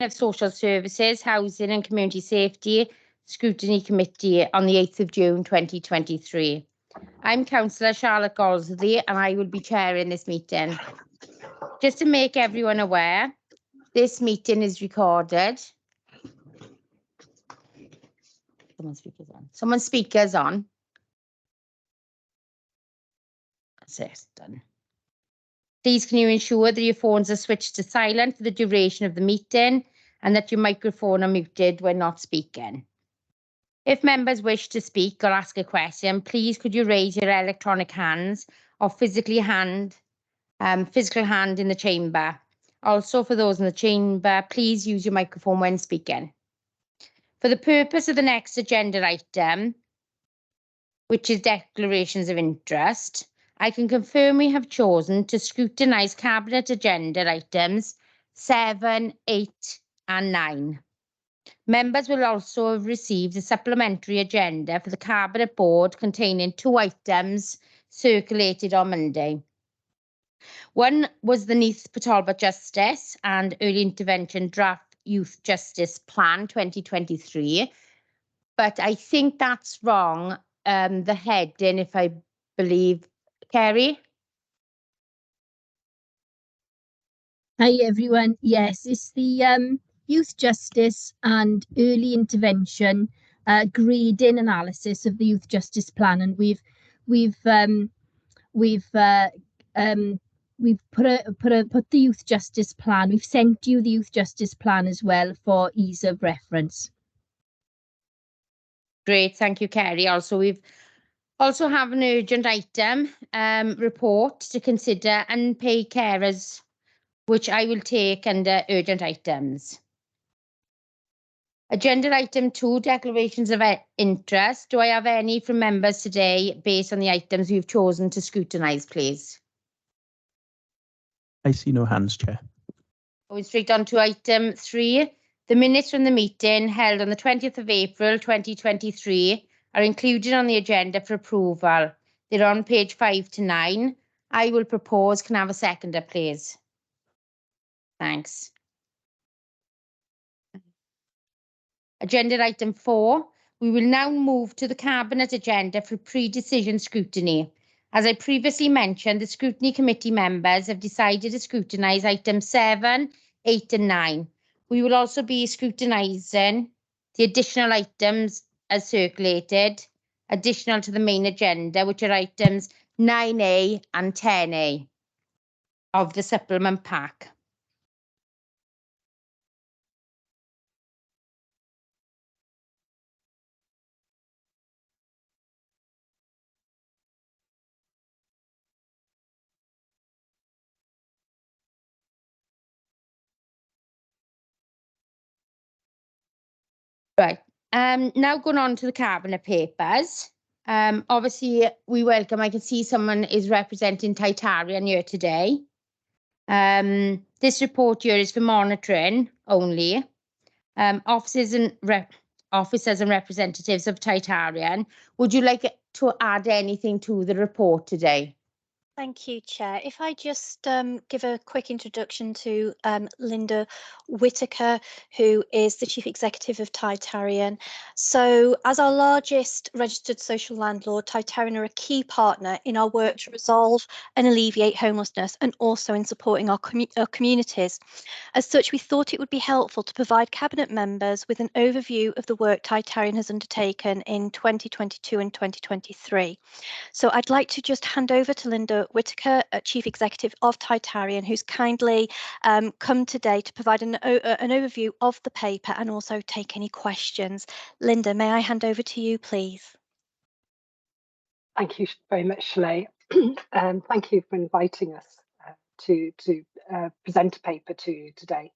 of Social Services, Housing and Community Safety Scrutiny Committee on the 8th of June 2023. I'm Councillor Charlotte Goldsworthy and I will be chairing this meeting. Just to make everyone aware, this meeting is recorded. Someone's speakers on. That's it, done. Please can you ensure that your phones are switched to silent for the duration of the meeting and that your microphone are muted when not speaking. If members wish to speak or ask a question, please could you raise your electronic hands or physical hand in the chamber. Also, for those in the chamber, please use your microphone when speaking. For the purpose of the next agenda item, which is declarations of interest, I can confirm we have chosen to scrutinise Cabinet agenda items 7, 8 and 9. Members will also have received a supplementary agenda for the Cabinet Board containing 2 items circulated on Monday. One was the Neath Talbot Justice and Early Intervention Draft Youth Justice Plan 2023, but I think that's wrong, the heading, if I believe. Kerry? Hi everyone. Yes, it's the Youth Justice and Early Intervention grading analysis of the Youth Justice Plan, and we've put the Youth Justice Plan. We've sent you the Youth Justice Plan as well for ease of reference. Great, thank you, Kerry. Also, we've also have an urgent item report to consider unpaid carers, which I will take under urgent items. Agenda item 2, declarations of interest. Do I have any from members today based on the items you've chosen to scrutinise, please? I see no hands, Chair. Going straight on to item 3. The minutes from the meeting held on the 20th of April 2023 are included on the agenda for approval. They're on page 5 to 9. I will propose. Can I have a seconder, please? Thanks. Agenda item 4. We will now move to the Cabinet agenda for pre-decision scrutiny. As I previously mentioned, the Scrutiny Committee members have decided to scrutinise items 7, 8 and 9. We will also be scrutinising the additional items as circulated, additional to the main agenda, which are items 9A and 10A of the supplement pack. Right, now going on to the Cabinet papers. Obviously, we welcome, I can see someone is representing Titarian here today. This report here is for monitoring only. Officers and representatives of Titarian, would you like to add anything to the report today? Thank you, Chair. If I just give a quick introduction to Linda Whitaker, who is the Chief Executive of Titarian. So as our largest registered social landlord, Titarian are a key partner in our work to resolve and alleviate homelessness and also in supporting our communities. As such, we thought it would be helpful to provide Cabinet members with an overview of the work Titarian has undertaken in 2022 and 2023. So I'd like to just hand over to Linda Whitaker, Chief Executive of Titarian, who's kindly come today to provide an overview of the paper and also take any questions. Linda, may I hand over to you, please? Thank you very much, Shalay. Thank you for inviting us to present a paper to you today.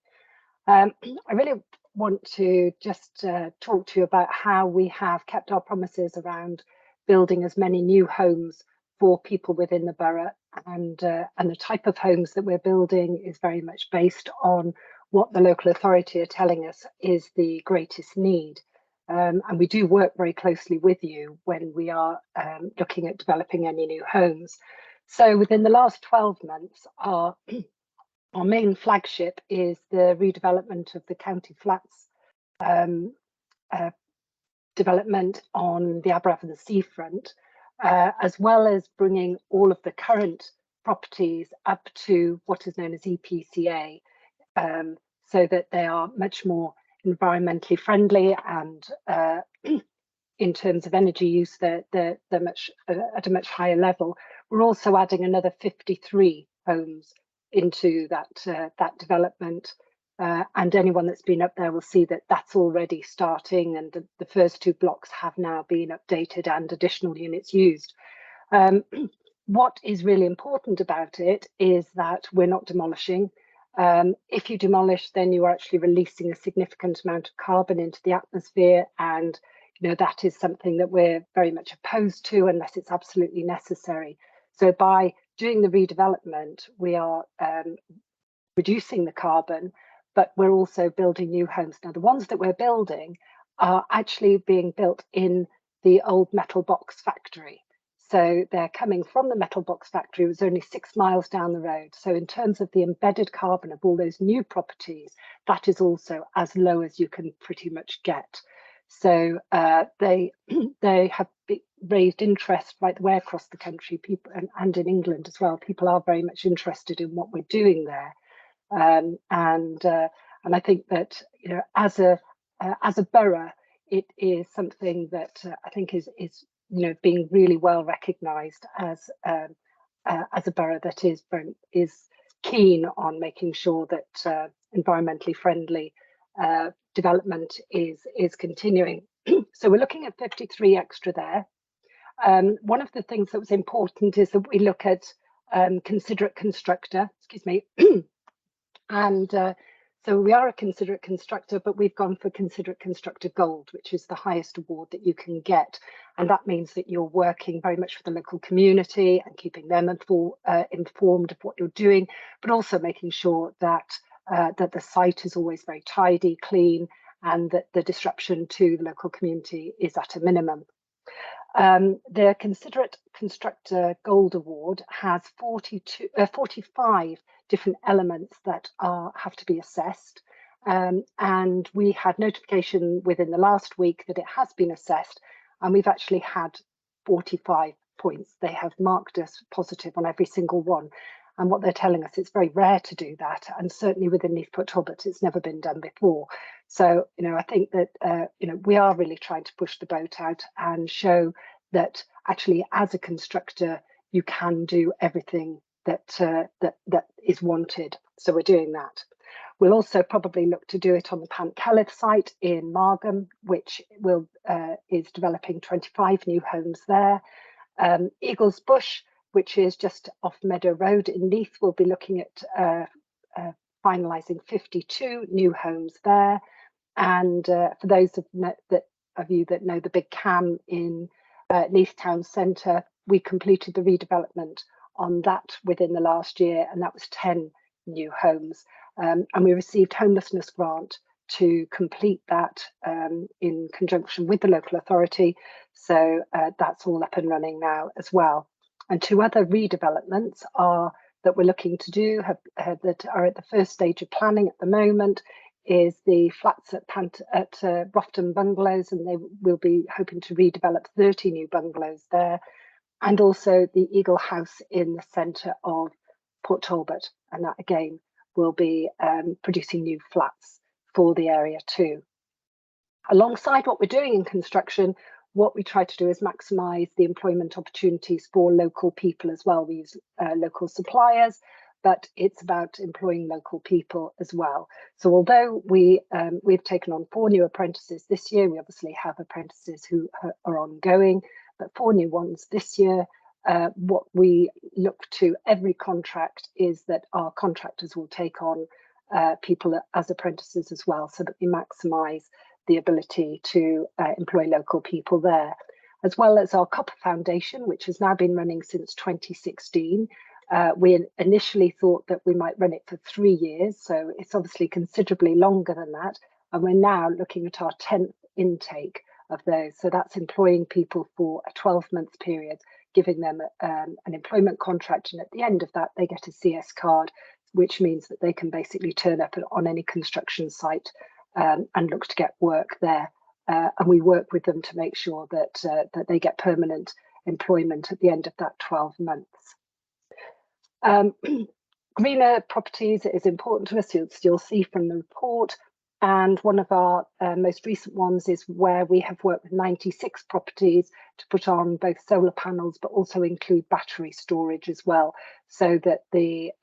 I really want to just talk to you about how we have kept our promises around building as many new homes for people within the borough, and the type of homes that we're building is very much based on what the local authority are telling us is the greatest need. And we do work very closely with you when we are looking at developing any new homes. So within the last 12 months, our our main flagship is the redevelopment of the county flats development on the Aberavon seafront, as well as bringing all of the current properties up to what is known as EPCA, so that they are much more environmentally friendly, and in terms of energy use, they're much at a much higher level. We're also adding another 53 homes into that development. And anyone that's been up there will see that that's already starting, and the first 2 blocks have now been updated and additional units used. What is really important about it is that we're not demolishing. If you demolish, then you are actually releasing a significant amount of carbon into the atmosphere, and that is something that we're very much opposed to unless it's absolutely necessary. So by doing the redevelopment, we are reducing the carbon, but we're also building new homes. Now, the ones that we're building are actually being built in the old metal box factory. So they're coming from the metal box factory. It was only 6 miles down the road. So in terms of the embedded carbon of all those new properties, that is also as low as you can pretty much get. So they have raised interest right the way across the country, people, and in England as well. People are very much interested in what we're doing there. And I think that as a borough, it is something that I think is being really well recognised as a borough that is keen on making sure that environmentally friendly development is continuing. So we're looking at 53 extra there. One of the things that was important is that we look at considerate constructor, excuse me. And so we are a considerate constructor, but we've gone for considerate constructor gold, which is the highest award that you can get. And that means that you're working very much with the local community and keeping them informed of what you're doing, but also making sure that that the site is always very tidy, clean, and that the disruption to the local community is at a minimum. The Considerate Constructor Gold Award has 45 different elements that have to be assessed. And we had notification within the last week that it has been assessed, and we've actually had 45 points. They have marked us positive on every single one. And what they're telling us, it's very rare to do that. And certainly within Neath Talbot, it's never been done before. So, I think that, we are really trying to push the boat out and show that actually as a constructor, you can do everything that is wanted. So we're doing that. We'll also probably look to do it on the Pant Celedd site in Margam, which is developing 25 new homes there. Eagles Bush, which is just off Meadow Road in Neath, will be looking at finalising 52 new homes there. And for those of you that know the Big Cam in Neath Town Centre, we completed the redevelopment on that within the last year, and that was 10 new homes. And we received homelessness grant to complete that in conjunction with the local authority. So that's all up and running now as well. And 2 other redevelopments that we're looking to do that are at the first stage of planning at the moment is the flats at Rofton Bungalows, and they will be hoping to redevelop 30 new bungalows there, and also the Eagle House in the centre of Port Talbot, and that again will be producing new flats for the area too. Alongside what we're doing in construction, what we try to do is maximise the employment opportunities for local people as well. We use local suppliers, but it's about employing local people as well. So although we've taken on 4 new apprentices this year, we obviously have apprentices who are ongoing, but 4 new ones this year. What we look to every contract is that our contractors will take on people as apprentices as well, so that we maximise the ability to employ local people there, as well as our Copper Foundation, which has now been running since 2016. We initially thought that we might run it for 3 years, so it's obviously considerably longer than that. And we're now looking at our 10th intake of those. So that's employing people for a 12-month period, giving them an employment contract. And at the end of that, they get a CS card which means that they can basically turn up on any construction site and look to get work there. And we work with them to make sure that they get permanent employment at the end of that 12 months. Greener properties is important to us, you'll see from the report. And one of our most recent ones is where we have worked with 96 properties to put on both solar panels, but also include battery storage as well, so that the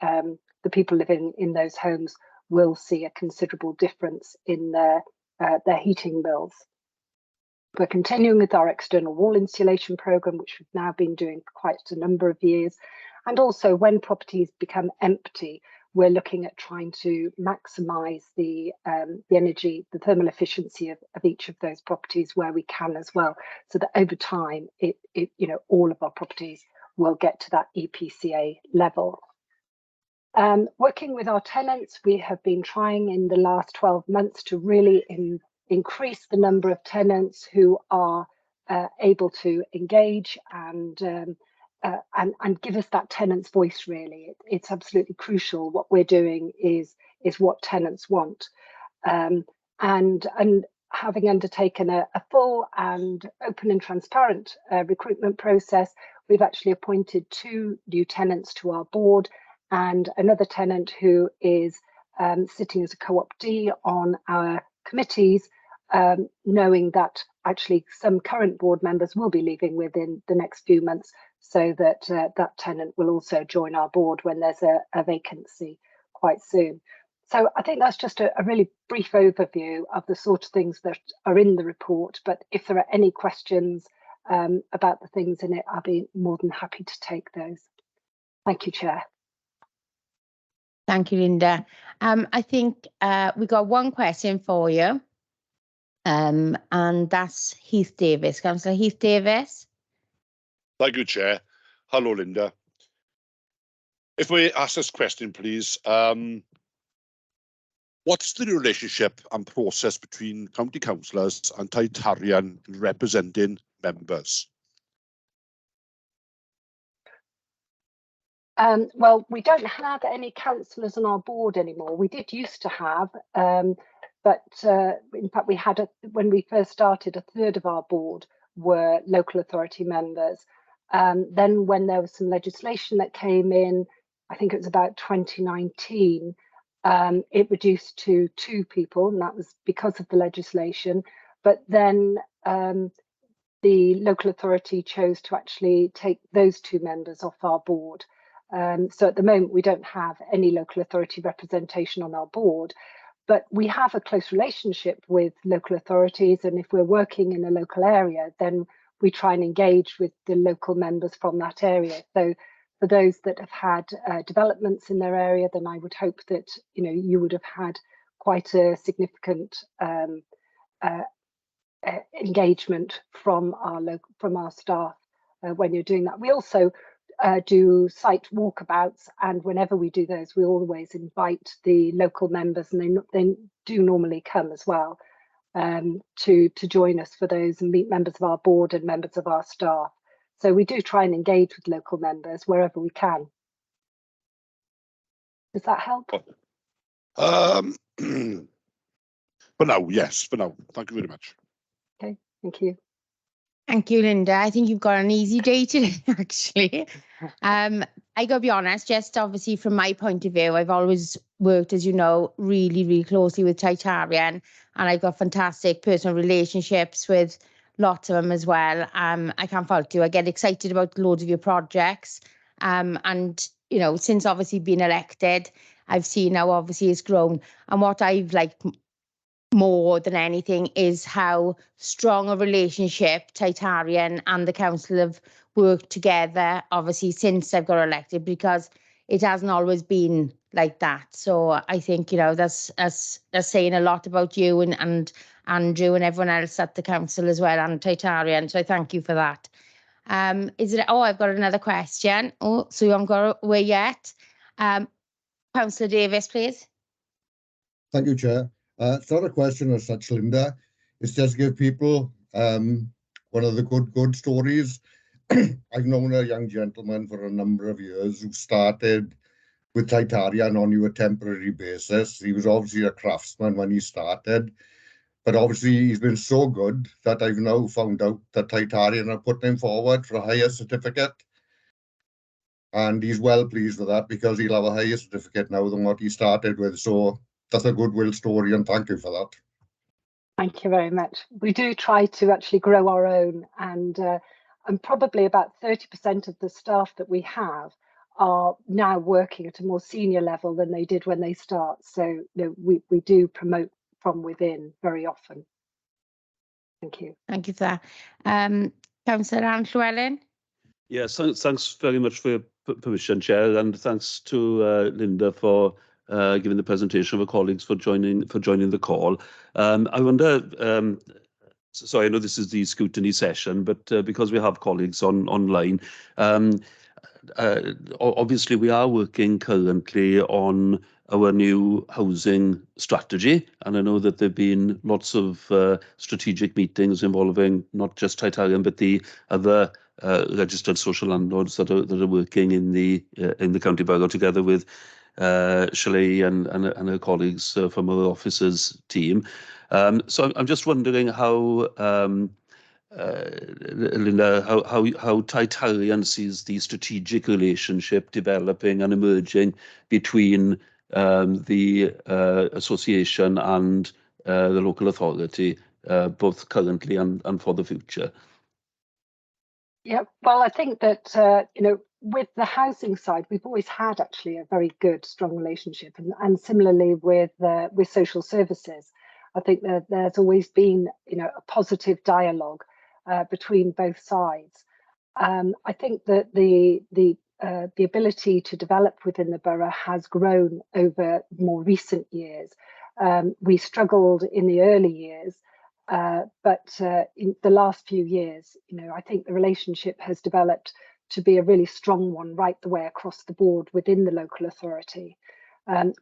people living in those homes will see a considerable difference in their heating bills. We're continuing with our external wall insulation programme, which we've now been doing for quite a number of years. And also when properties become empty, we're looking at trying to maximise the energy, the thermal efficiency of each of those properties where we can as well, so that over time, all of our properties will get to that EPCA level. Working with our tenants, we have been trying in the last 12 months to really increase the number of tenants who are able to engage and give us that tenant's voice. Really, it's absolutely crucial. What we're doing is what tenants want, and having undertaken a full and open and transparent recruitment process, we've actually appointed 2 new tenants to our board and another tenant who is sitting as a co-op D on our committees, knowing that actually some current board members will be leaving within the next few months, so that that tenant will also join our board when there's a vacancy quite soon. So I think that's just a really brief overview of the sort of things that are in the report, but if there are any questions about the things in it, I'll be more than happy to take those. Thank you, Chair. Thank you, Linda. I think we got one question for you, and that's Heath Davis. Councillor Heath Davis. Thank you, Chair. Hello, Linda. If we ask this question, please, what's the relationship and process between county councillors and Taitarian in representing members? Well, we don't have any councillors on our board anymore. We did used to have, but in fact, we had when we first started, 1/3 of our board were local authority members. Then when there was some legislation that came in, I think it was about 2019, it reduced to 2 people, and that was because of the legislation. But then the local authority chose to actually take those 2 members off our board. So at the moment, we don't have any local authority representation on our board, but we have a close relationship with local authorities. And if we're working in a local area, then we try and engage with the local members from that area. So for those that have had developments in their area, then I would hope that you would have had quite a significant engagement from our staff when you're doing that. We also do site walkabouts, and whenever we do those, we always invite the local members, and they do normally come as well to join us for those and meet members of our board and members of our staff. So we do try and engage with local members wherever we can. Does that help? For now, yes, for now. Thank you very much. Okay, thank you. Thank you, Linda. I think you've got an easy day today, actually. I got to be honest, just obviously from my point of view, I've always worked, as you know, really, really closely with Taitarian, and I've got fantastic personal relationships with lots of them as well. I can't fault you. I get excited about loads of your projects. And, since obviously being elected, I've seen how obviously it's grown. And what I've liked more than anything is how strong a relationship Taitarian and the council have worked together, obviously, since I've got elected, because it hasn't always been like that. So I think, that's saying a lot about you and Andrew and everyone else at the council as well, and Taitarian. So I thank you for that. I've got another question. Oh, so you haven't got away yet. Councillor Davis, please. Thank you, Chair. It's not a question as such, Linda. It's just to give people one of the good stories. I've known a young gentleman for a number of years who started with Titarian on a temporary basis. He was obviously a craftsman when he started, but obviously he's been so good that I've now found out that Titarian are putting him forward for a higher certificate. And he's well pleased with that because he'll have a higher certificate now than what he started with. So that's a goodwill story, and thank you for that. Thank you very much. We do try to actually grow our own, and probably about 30% of the staff that we have are now working at a more senior level than they did when they start. So we do promote from within very often. Thank you. Thank you for that. Councillor Anne Llewellyn. Yes, thanks very much for your permission, Chair, and thanks to Linda for giving the presentation, of her colleagues for joining the call. I wonder, so I know this is the scrutiny session, but because we have colleagues online, obviously we are working currently on our new housing strategy, and I know that there have been lots of strategic meetings involving not just Titarian but the other registered social landlords that are working in the county borough together with Shelley and her colleagues from our officers team. So I'm just wondering how Linda, how Titarian sees the strategic relationship developing and emerging between the association and the local authority, both currently and for the future. Yeah, well, I think that with the housing side, we've always had actually a very good, strong relationship, and similarly with social services, I think that there's always been a positive dialogue between both sides. I think that the ability to develop within the borough has grown over more recent years. We struggled in the early years. But in the last few years, I think the relationship has developed to be a really strong one right the way across the board within the local authority.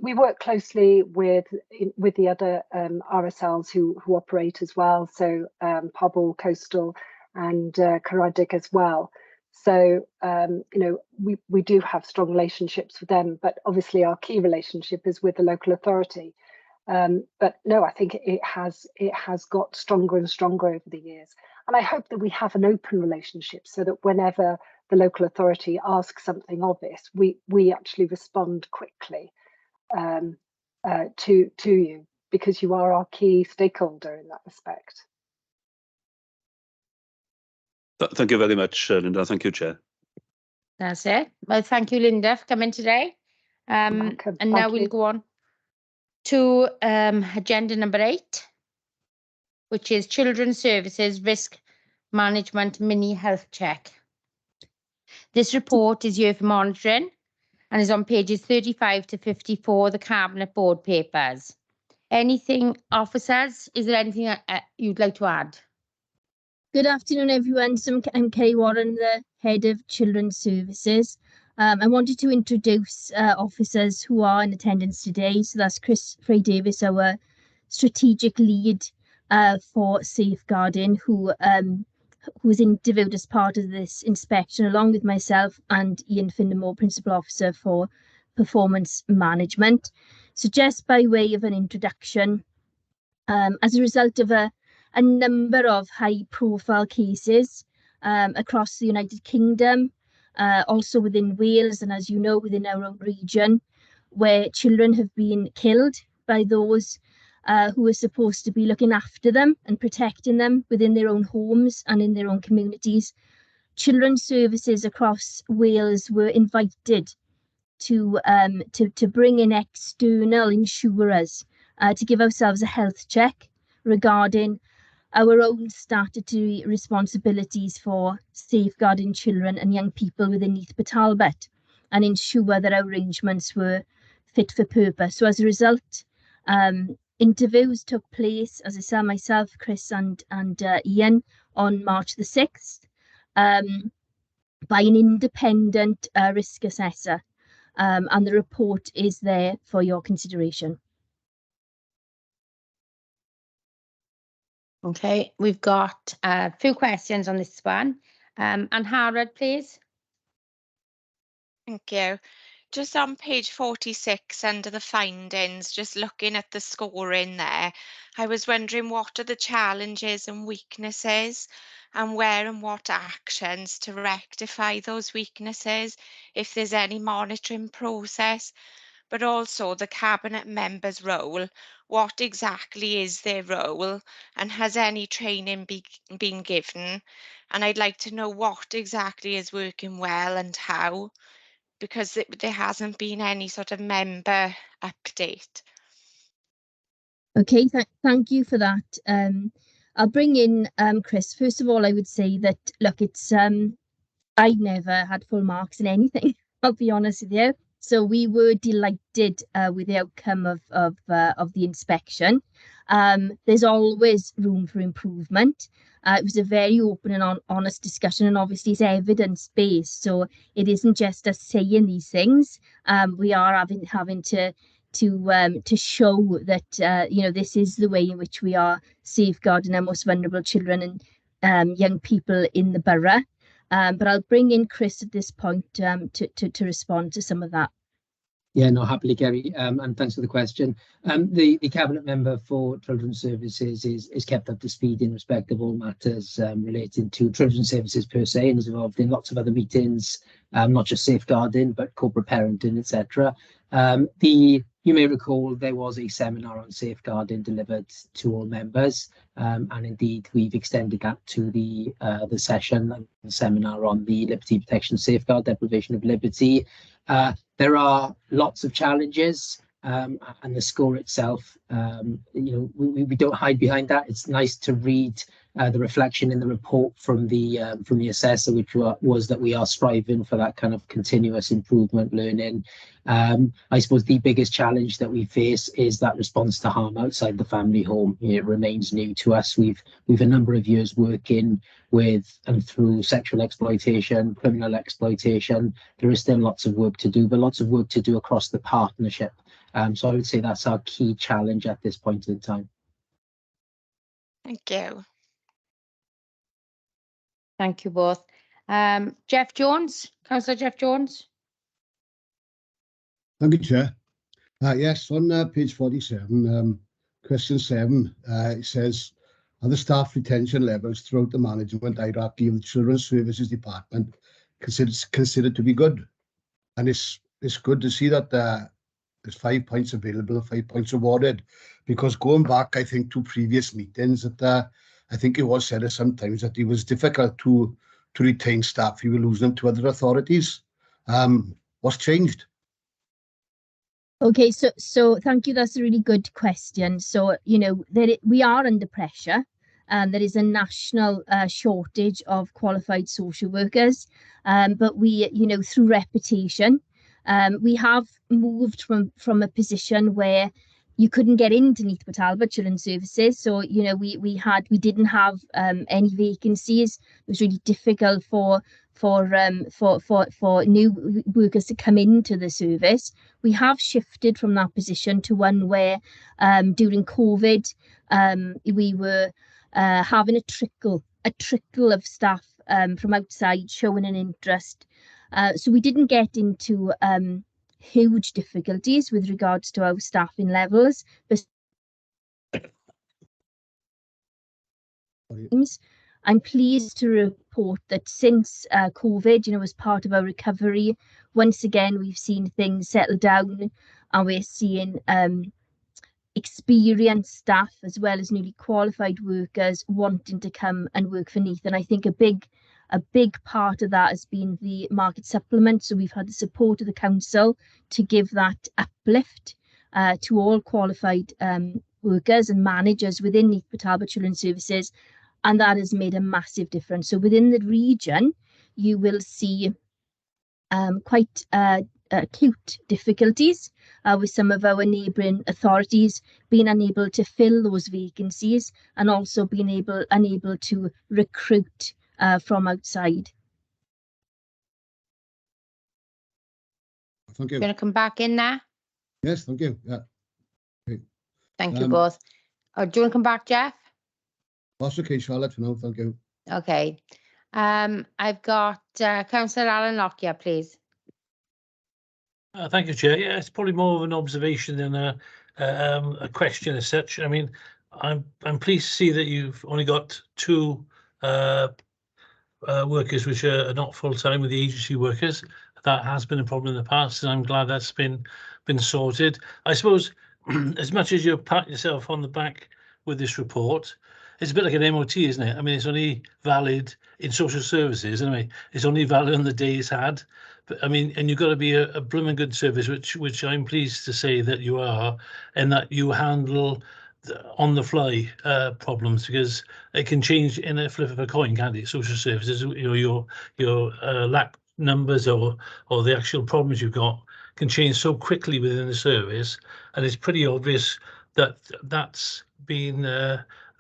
We work closely with the other RSLs who operate as well, so Pobble, Coastal and Caradic as well. So, we do have strong relationships with them, but obviously our key relationship is with the local authority. But no, I think it has got stronger and stronger over the years. And I hope that we have an open relationship so that whenever the local authority asks something of us, we actually respond quickly to you, because you are our key stakeholder in that respect. Thank you very much, Linda. Thank you, Chair. That's it. Well, thank you, Linda, for coming today. Welcome. And now we'll go on to agenda number 8, which is Children's Services Risk Management Mini Health Check. This report is here for monitoring and is on pages 35 to 54 of the Cabinet Board papers. Anything, officers? Is there anything you'd like to add? Good afternoon, everyone. So I'm Kay Warren, the Head of Children's Services. I wanted to introduce officers who are in attendance today. So that's Chris Frey-Davis, our strategic lead for safeguarding, who was interviewed as part of this inspection, along with myself and Ian Finnemore, Principal Officer for Performance Management. So just by way of an introduction, as a result of a number of high-profile cases across the United Kingdom, also within Wales, and as you know, within our own region, where children have been killed by those who are supposed to be looking after them and protecting them within their own homes and in their own communities. Children's services across Wales were invited to bring in external insurers to give ourselves a health check regarding our own statutory responsibilities for safeguarding children and young people within Neath Talbot, and ensure that our arrangements were fit for purpose. So as a result, interviews took place, as I said, myself, Chris and Ian, on March the 6th by an independent risk assessor, and the report is there for your consideration. Okay, we've got a few questions on this one. And Harrod, please. Thank you. just on page 46 under the findings, just looking at the scoring there, I was wondering what are the challenges and weaknesses and where and what actions to rectify those weaknesses, if there's any monitoring process, but also the cabinet member's role. What exactly is their role and has any training been given? And I'd like to know what exactly is working well and how, because there hasn't been any sort of member update. Okay, thank you for that. I'll bring in Chris. First of all, I would say that, look, it's I never had full marks in anything, I'll be honest with you. So we were delighted with the outcome of the inspection. There's always room for improvement. It was a very open and honest discussion, and obviously it's evidence-based. So it isn't just us saying these things. We are having to show that you know, this is the way in which we are safeguarding our most vulnerable children and young people in the borough. But I'll bring in Chris at this point to respond to some of that. Yeah, no, happily, Kerry, and thanks for the question. The cabinet member for Children's Services is kept up to speed in respect of all matters relating to Children's Services per se, and is involved in lots of other meetings, not just safeguarding, but corporate parenting, etc. You may recall there was a seminar on safeguarding delivered to all members, and indeed we've extended that to the session and the seminar on the liberty protection safeguard, deprivation of liberty. There are lots of challenges, and the score itself, you know, we don't hide behind that. It's nice to read the reflection in the report from the assessor, which was that we are striving for that kind of continuous improvement learning. I suppose the biggest challenge that we face is that response to harm outside the family home. It remains new to us. We've a number of years working with and through sexual exploitation, criminal exploitation. There is still lots of work to do, but lots of work to do across the partnership. So I would say that's our key challenge at this point in time. Thank you. Thank you both. Jeff Jones, Councillor Jeff Jones. Thank you, Chair. Yes, on page 47, question 7, it says, are the staff retention levels throughout the management hierarchy of the Children's Services Department considered to be good? And it's good to see that there's 5 points available and 5 points awarded, because going back, I think, to previous meetings, that I think it was said sometimes that it was difficult to retain staff. You were losing them to other authorities. What's changed? Okay, so thank you. That's a really good question. So, you know, we are under pressure. There is a national shortage of qualified social workers, but we, you know, through reputation, we have moved from a position where you couldn't get into Neath Talbot Children's Services. So, you know, we didn't have any vacancies. It was really difficult for new workers to come into the service. We have shifted from that position to one where during COVID we were having a trickle of staff from outside showing an interest. So we didn't get into huge difficulties with regards to our staffing levels. I'm pleased to report that since COVID, you know, as part of our recovery, once again, we've seen things settle down, and we're seeing experienced staff as well as newly qualified workers wanting to come and work for Neath. And I think a big part of that has been the market supplement. So we've had the support of the council to give that uplift to all qualified workers and managers within Neath Talbot Children's Services. And that has made a massive difference. So within the region, you will see quite acute difficulties with some of our neighbouring authorities being unable to fill those vacancies, and also being unable to recruit from outside. Thank you. You want to come back in there? Yes, thank you. Yeah. Okay. Thank you both. Do you want to come back, Jeff? That's okay, Charlotte, for now. Thank you. Okay. I've got Councillor Alan Lockyer, please. Thank you, Chair. Yeah, it's probably more of an observation than a question as such. I mean, I'm pleased to see that you've only got 2 workers which are not full-time with the agency workers. That has been a problem in the past, and I'm glad that's been sorted. I suppose as much as you pat yourself on the back with this report, it's a bit like an MOT, isn't it? I mean, it's only valid in social services, anyway. It's only valid on the day it's had. But I mean, and you've got to be a blooming good service, which I'm pleased to say that you are, and that you handle on the fly problems, because it can change in a flip of a coin, can't it? Social services, you know, your lack numbers or the actual problems you've got can change so quickly within the service, and it's pretty obvious that that's been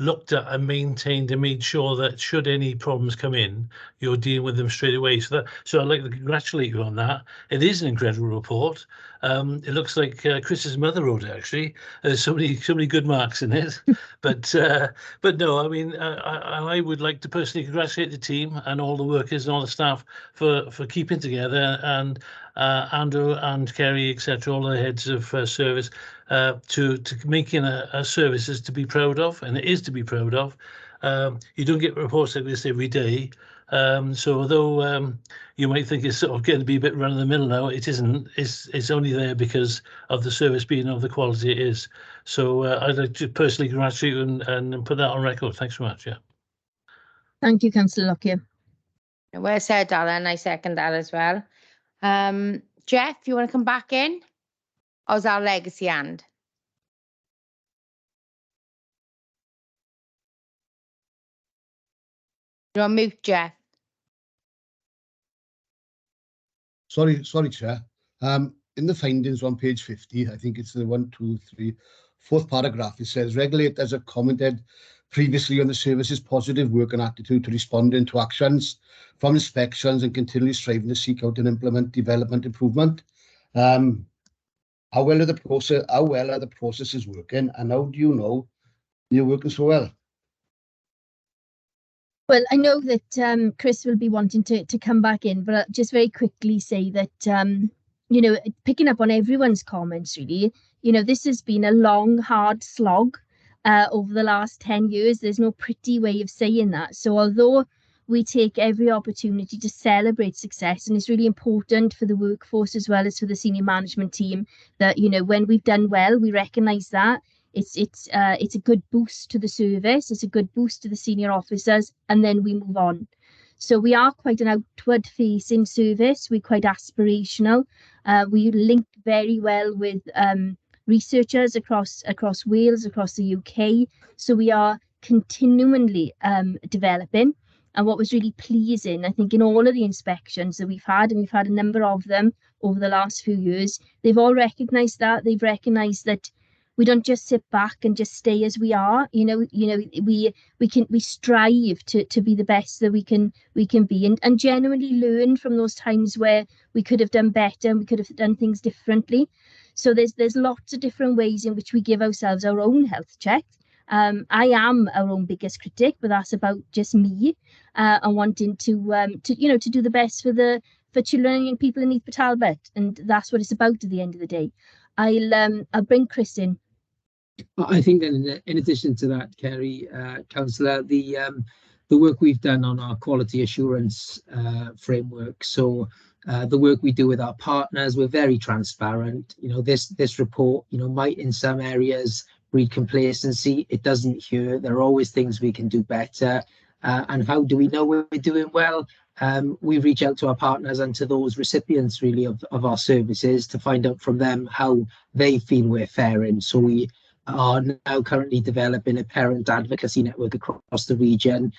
looked at and maintained and made sure that should any problems come in, you're dealing with them straight away. So I'd like to congratulate you on that. It is an incredible report. It looks like Chris's mother wrote it, actually. There's so many good marks in it. But no, I mean, I would like to personally congratulate the team and all the workers and all the staff for keeping together, and Andrew and Kerry, etc., all the heads of service, to making a service is to be proud of, and it is to be proud of. You don't get reports like this every day. So although you might think it's sort of getting to be a bit run of the mill now, it isn't. It's only there because of the service being of the quality it is. So I'd like to personally congratulate you and put that on record. Thanks very much. Yeah. Thank you, Councillor Lockyer. Well said, Alan. I second that as well. Jeff, you want to come back in? Or is our legacy hand? You're on mute, Jeff. Sorry, Chair. In the findings on page 50, I think it's the 1, 2, 3, 4th paragraph, it says regulators have commented previously on the service's positive work and attitude to responding to actions from inspections and continually striving to seek out and implement development improvement. How well are the processes working, and how do you know they're working so well? Well, I know that Chris will be wanting to come back in, but I'll just very quickly say that, you know, picking up on everyone's comments, really, you know, this has been a long, hard slog over the last 10 years. There's no pretty way of saying that. So although we take every opportunity to celebrate success, and it's really important for the workforce as well as for the senior management team that, you know, when we've done well, we recognise that. It's a good boost to the service, it's a good boost to the senior officers, and then we move on. So we are quite an outward facing service, we're quite aspirational. We link very well with researchers across Wales, across the UK. So we are continually developing. And what was really pleasing, I think, in all of the inspections that we've had, and we've had a number of them over the last few years, they've all recognised that. They've recognised that we don't just sit back and just stay as we are. We strive to be the best that we can be, and genuinely learn from those times where we could have done better and we could have done things differently. So there's lots of different ways in which we give ourselves our own health check. I am our own biggest critic, but that's about just me and wanting to do the best for children and young people in Neath, Talbot, and that's what it's about at the end of the day. I'll bring Chris in. I think that in addition to that, Kerry, Councillor, the work we've done on our quality assurance framework. So the work we do with our partners, we're very transparent. You know, this report, you know, might in some areas breed complacency. It doesn't here. There are always things we can do better. And how do we know we're doing well? We reach out to our partners and to those recipients really of our services to find out from them how they feel we're faring. So we are now currently developing a parent advocacy network across the region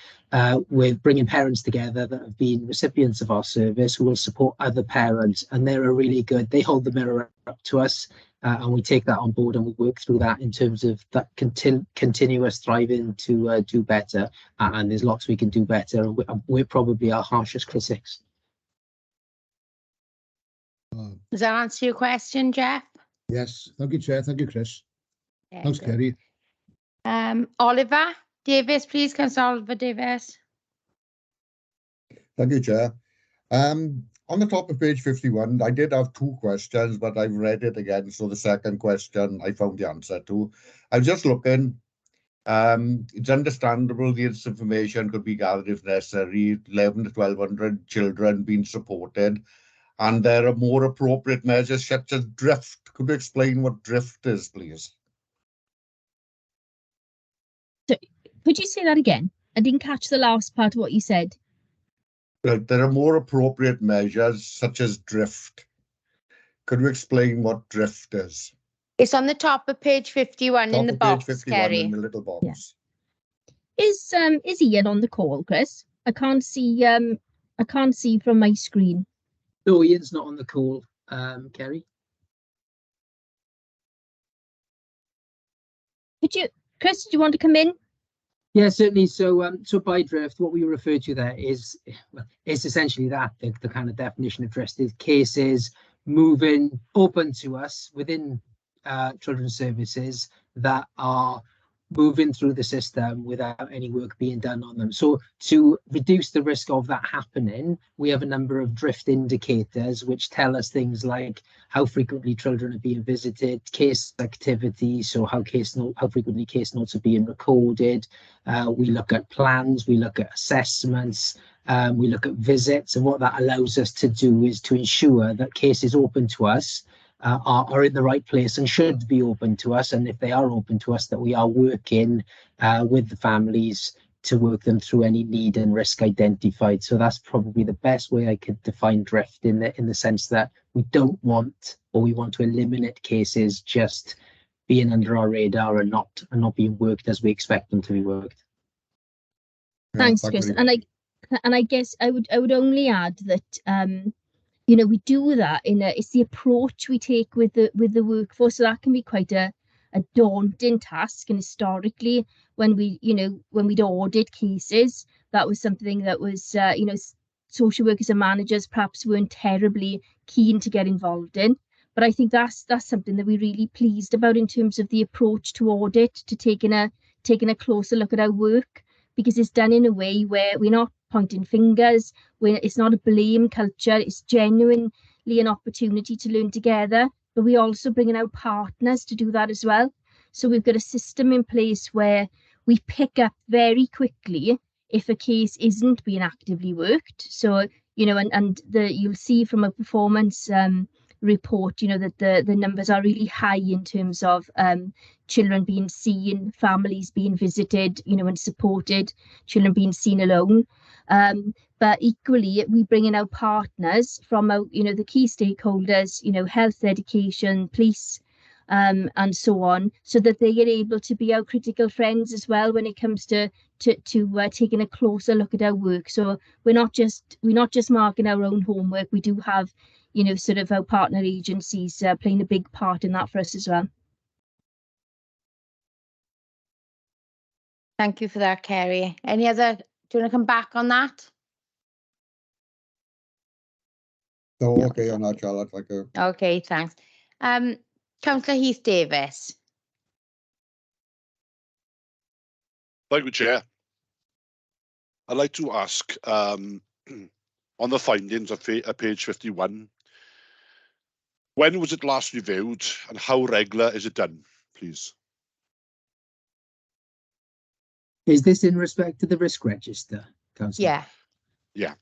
with bringing parents together that have been recipients of our service who will support other parents, and they're really good. They hold the mirror up to us, and we take that on board and we work through that in terms of that continuous striving to do better, and there's lots we can do better, and we're probably our harshest critics. Does that answer your question, Jeff? Yes, thank you, Chair. Thank you, Chris. Yeah, Thanks, good. Kerry. Oliver Davis, please, Councillor Oliver Davis. Thank you, Chair. On the top of page 51, I did have 2 questions, but I've read it again. So the second question I found the answer to. I was just looking. It's understandable this information could be gathered if necessary. 11 to 1,200 children being supported, and there are more appropriate measures such as drift. Could you explain what drift is, please? Could you say that again? I didn't catch the last part of what you said. There are more appropriate measures such as drift. Could you explain what drift is? It's on the top of page 51 Top in the of page box, 51 Kerry. in the little box. Is Ian on the call, Chris? I can't see from my screen. No, Ian's not on the call, Kerry. Chris, do you want to come in? Yeah, certainly. So, so by drift, what we refer to there is, well, it's essentially that the kind of definition of drift is cases moving open to us within children's services that are moving through the system without any work being done on them. So to reduce the risk of that happening, we have a number of drift indicators which tell us things like how frequently children are being visited, case activity, so how frequently case notes are being recorded. We look at plans, we look at assessments, we look at visits, and what that allows us to do is to ensure that cases open to us are in the right place and should be open to us, and if they are open to us, that we are working with the families to work them through any need and risk identified. So that's probably the best way I could define drift, in the sense that we don't want, or we want to eliminate cases just being under our radar and not being worked as we expect them to be worked. Thanks, Chris. And I guess I would only add that you know, we do that it's the approach we take with the workforce. So that can be quite a daunting task. And historically, when we'd audit cases, that was something that was social workers and managers perhaps weren't terribly keen to get involved in. But I think that's something that we're really pleased about in terms of the approach to audit, to taking a closer look at our work, because it's done in a way where we're not pointing fingers, it's not a blame culture, it's genuinely an opportunity to learn together, but we also bringing out partners to do that as well. So we've got a system in place where we pick up very quickly if a case isn't being actively worked. So, you'll see from a performance report, that the numbers are really high in terms of children being seen, families being visited, and supported, children being seen alone. But equally, we bring in our partners from our, the key stakeholders, health, education, police, and so on, so that they are able to be our critical friends as well when it comes to taking a closer look at our work. So we're not just marking our own homework. We do have, sort of our partner agencies playing a big part in that for us as well. Thank you for that, Kerry. Do you want to come back on that? So, okay, on that, Charlotte. Okay, thanks. Councillor Heath Davis. Thank you, Chair. I'd like to ask, on the findings of page 51, when was it last reviewed and how regular is it done, please? Is this in respect to the risk register, Councillor? Yeah.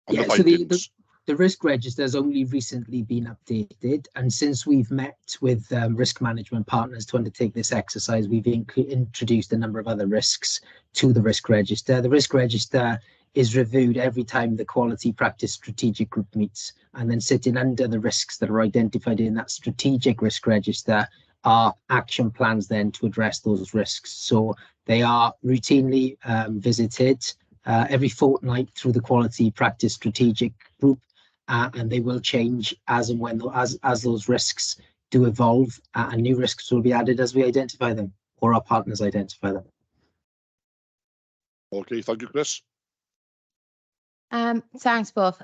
On the So findings. the risk register has only recently been updated, and since we've met with risk management partners to undertake this exercise, we've introduced a number of other risks to the risk register. The risk register is reviewed every time the quality practice strategic group meets, and then sitting under the risks that are identified in that strategic risk register are action plans then to address those risks. So they are routinely visited every fortnight through the quality practice strategic group, and they will change as and when as those risks do evolve, and new risks will be added as we identify them or our partners identify them. Okay, thank you, Chris. Thanks both.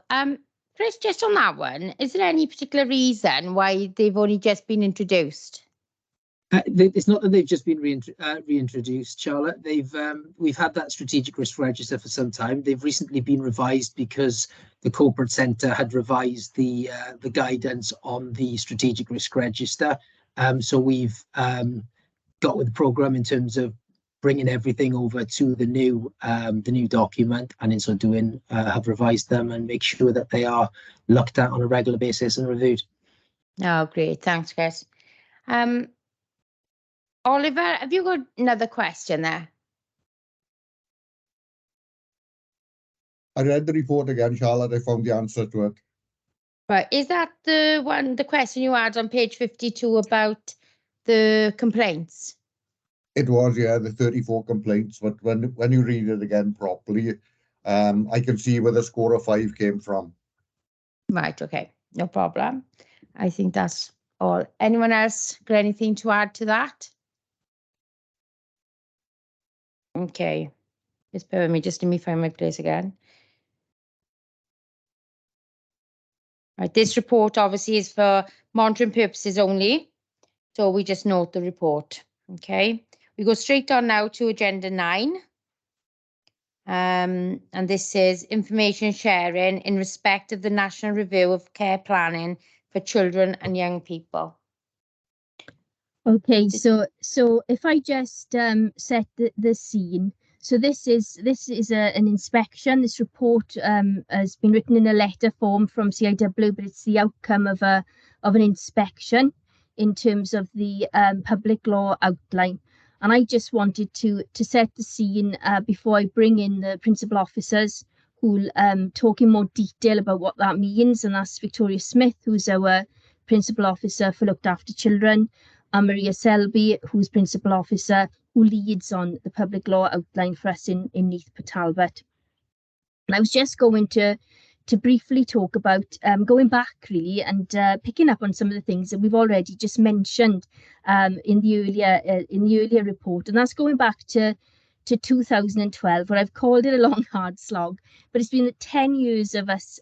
Chris, just on that one, is there any particular reason why they've only just been introduced? It's not that they've just been reintroduced, Charlotte. We've had that strategic risk register for some time. They've recently been revised because the corporate centre had revised the guidance on the strategic risk register. So we've got with the programme in terms of bringing everything over to the new document, and in so doing have revised them and make sure that they are looked at on a regular basis and reviewed. Oh, great. Thanks, Chris. Oliver, have you got another question there? I read the report again, Charlotte. I found the answer to it. Right. Is that the question you had on page 52 about the complaints? It was, yeah, the 34 complaints. But when you read it again properly, I can see where the score of 5 came from. Right. Okay. No problem. I think that's all. Anyone else got anything to add to that? Okay. Just bear with me. Just let me find my place again. Right. This report obviously is for monitoring purposes only. So we just note the report. Okay. We go straight on now to agenda 9. And this is information sharing in respect of the National Review of Care Planning for Children and Young People. Okay, so if I just set the scene. So this is an inspection. This report has been written in a letter form from CIW, but it's the outcome of an inspection in terms of the public law outline. And I just wanted to set the scene before I bring in the principal officers who'll talk in more detail about what that means. And that's Victoria Smith, who's our principal officer for Looked After Children, and Maria Selby, who's principal officer, who leads on the public law outline for us in Neath, Talbot. And I was just going to briefly talk about going back really and picking up on some of the things that we've already just mentioned in the earlier report, and that's going back to 2012, where I've called it a long hard slog, but it's been the 10 years of us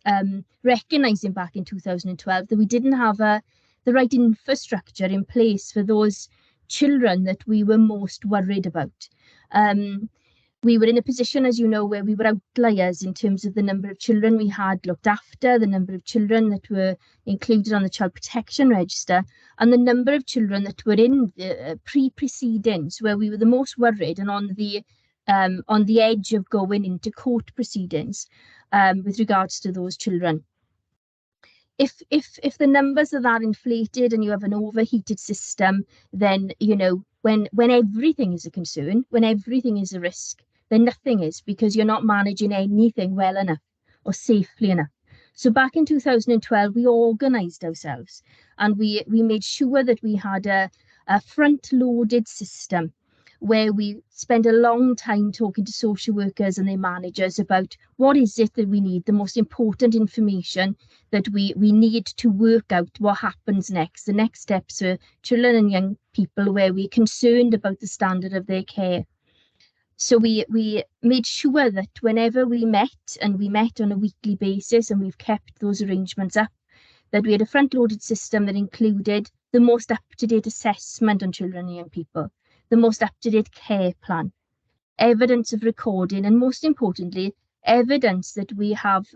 recognising back in 2012 that we didn't have the right infrastructure in place for those children that we were most worried about. We were in a position, as you know, where we were outliers in terms of the number of children we had looked after, the number of children that were included on the Child Protection Register, and the number of children that were in the pre-proceedings, where we were the most worried and on the edge of going into court proceedings with regards to those children. If the numbers are that inflated and you have an overheated system, then, you know, when everything is a concern, when everything is a risk, then nothing is, because you're not managing anything well enough or safely enough. So back in 2012, we organised ourselves and we made sure that we had a front-loaded system where we spend a long time talking to social workers and their managers about what is it that we need, the most important information that we need to work out what happens next, the next steps for children and young people where we're concerned about the standard of their care. So we made sure that whenever we met, and we met on a weekly basis, and we've kept those arrangements up, that we had a front-loaded system that included the most up-to-date assessment on children and young people, the most up-to-date care plan, evidence of recording, and most importantly, evidence that we have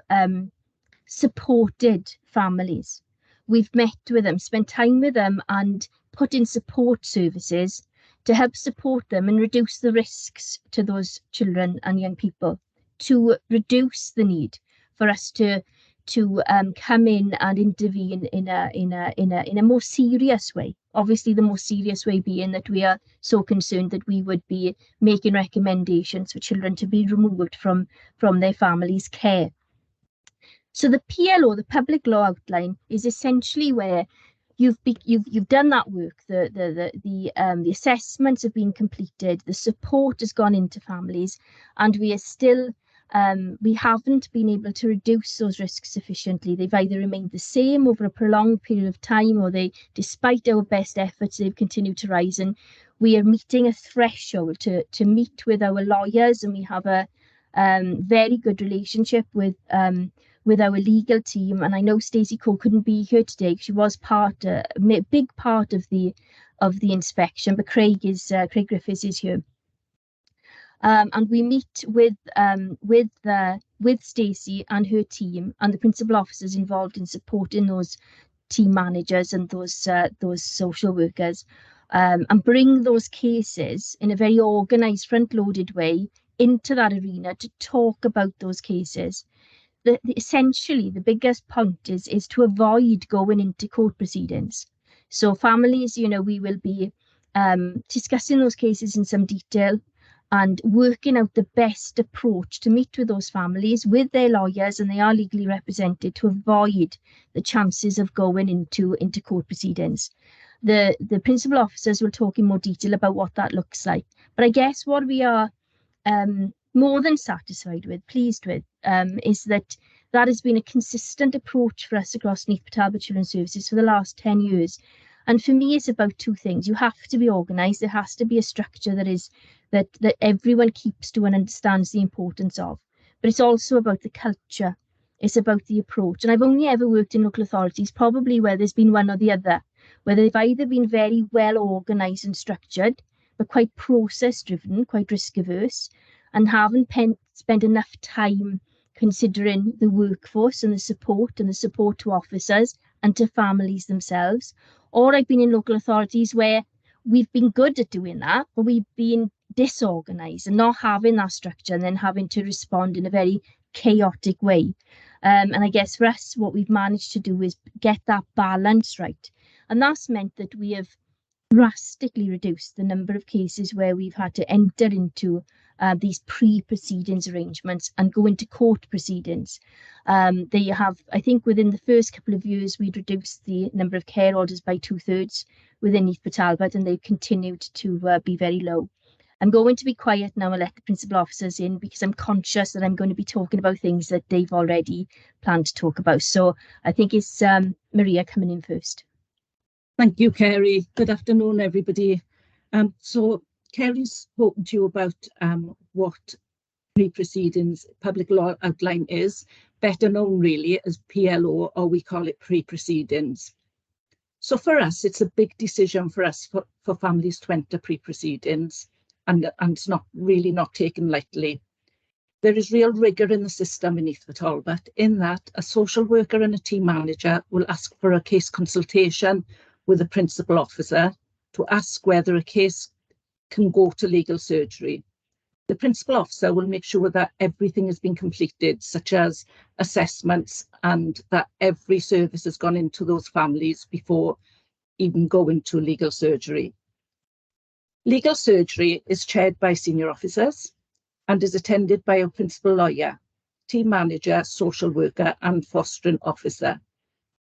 supported families. We've met with them, spent time with them, and put in support services to help support them and reduce the risks to those children and young people, to reduce the need for us to come in and intervene in a more serious way. Obviously, the more serious way being that we are so concerned that we would be making recommendations for children to be removed from their families' care. So the PLO, the public law outline, is essentially where you've done that work. The assessments have been completed, the support has gone into families, and we are still we haven't been able to reduce those risks sufficiently. They've either remained the same over a prolonged period of time, or they, despite our best efforts, they've continued to rise. And we are meeting a threshold to meet with our lawyers, and we have a very good relationship with with our legal team, and I know Stacey Cole couldn't be here today. She was a big part of the inspection, but Craig Griffiths is here. And we meet with Stacey and her team and the principal officers involved in supporting those team managers and those social workers, and bring those cases in a very organised, front-loaded way into that arena to talk about those cases. Essentially, the biggest point is to avoid going into court proceedings. So families, we will be discussing those cases in some detail and working out the best approach to meet with those families with their lawyers, and they are legally represented, to avoid the chances of going into court proceedings. The principal officers will talk in more detail about what that looks like. But I guess what we are more than satisfied with, pleased with, is that has been a consistent approach for us across Neath Talbot Children's Services for the last 10 years. And for me, it's about two things. You have to be organised. There has to be a structure that everyone keeps to and understands the importance of. But it's also about the culture. It's about the approach. And I've only ever worked in local authorities, probably where there's been one or the other, where they've either been very well organised and structured, but quite process-driven, quite risk-averse, and haven't spent enough time considering the workforce and the support to officers and to families themselves. Or I've been in local authorities where we've been good at doing that, but we've been disorganised and not having that structure, and then having to respond in a very chaotic way. And I guess for us, what we've managed to do is get that balance right. And that's meant that we have drastically reduced the number of cases where we've had to enter into these pre-proceedings arrangements and go into court proceedings. They have, I think, within the first couple of years, we'd reduced the number of care orders by 2/3 within Neath Talbot, and they've continued to be very low. I'm going to be quiet now and let the principal officers in, because I'm conscious that I'm going to be talking about things that they've already planned to talk about. So I think it's Maria coming in first. Thank you, Kerry. Good afternoon, everybody. So Kerry's spoken to you about what pre-proceedings public law outline is, better known really as PLO, or we call it pre-proceedings. So for us, it's a big decision for us for families to enter pre-proceedings, and it's not taken lightly. There is real rigour in the system in Neath Talbot, in that a social worker and a team manager will ask for a case consultation with a principal officer to ask whether a case can go to legal surgery. The principal officer will make sure that everything has been completed, such as assessments, and that every service has gone into those families before even going to legal surgery. Legal surgery is chaired by senior officers and is attended by a principal lawyer, team manager, social worker, and fostering officer.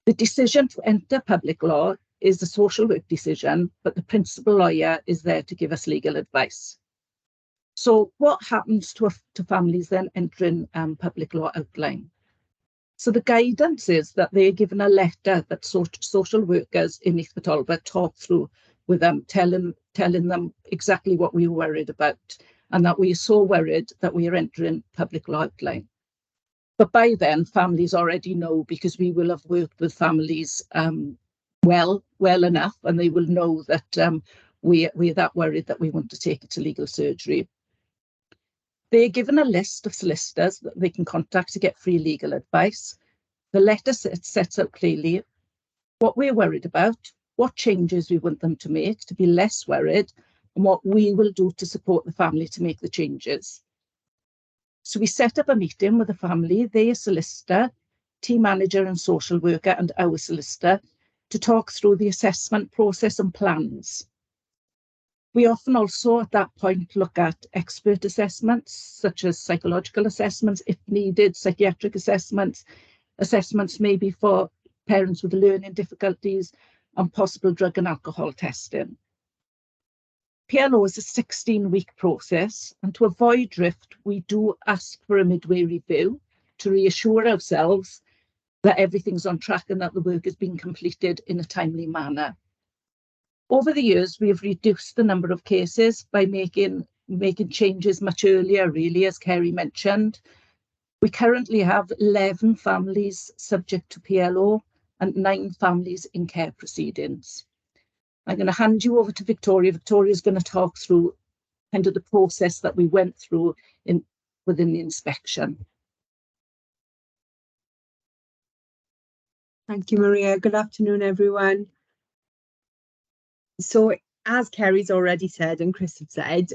The decision to enter public law is a social work decision, but the principal lawyer is there to give us legal advice. So what happens to families then entering public law outline? So the guidance is that they are given a letter that social workers in Neath Talbot talk through with them, telling them exactly what we were worried about, and that we are so worried that we are entering public law outline. But by then, families already know, because we will have worked with families well enough, and they will know that we're that worried that we want to take it to legal surgery. They're given a list of solicitors that they can contact to get free legal advice. The letter sets out clearly what we're worried about, what changes we want them to make to be less worried, and what we will do to support the family to make the changes. So we set up a meeting with the family, their solicitor, team manager and social worker, and our solicitor, to talk through the assessment process and plans. We often also at that point look at expert assessments, such as psychological assessments if needed, psychiatric assessments maybe for parents with learning difficulties, and possible drug and alcohol testing. PLO is a 16-week process, and to avoid drift, we do ask for a midway review to reassure ourselves that everything's on track and that the work has been completed in a timely manner. Over the years, we have reduced the number of cases by making changes much earlier, really, as Kerry mentioned. We currently have 11 families subject to PLO and 9 families in care proceedings. I'm going to hand you over to Victoria. Victoria is going to talk through kind of the process that we went through within the inspection. Thank you, Maria. Good afternoon, everyone. So, as Kerry's already said and Chris had said,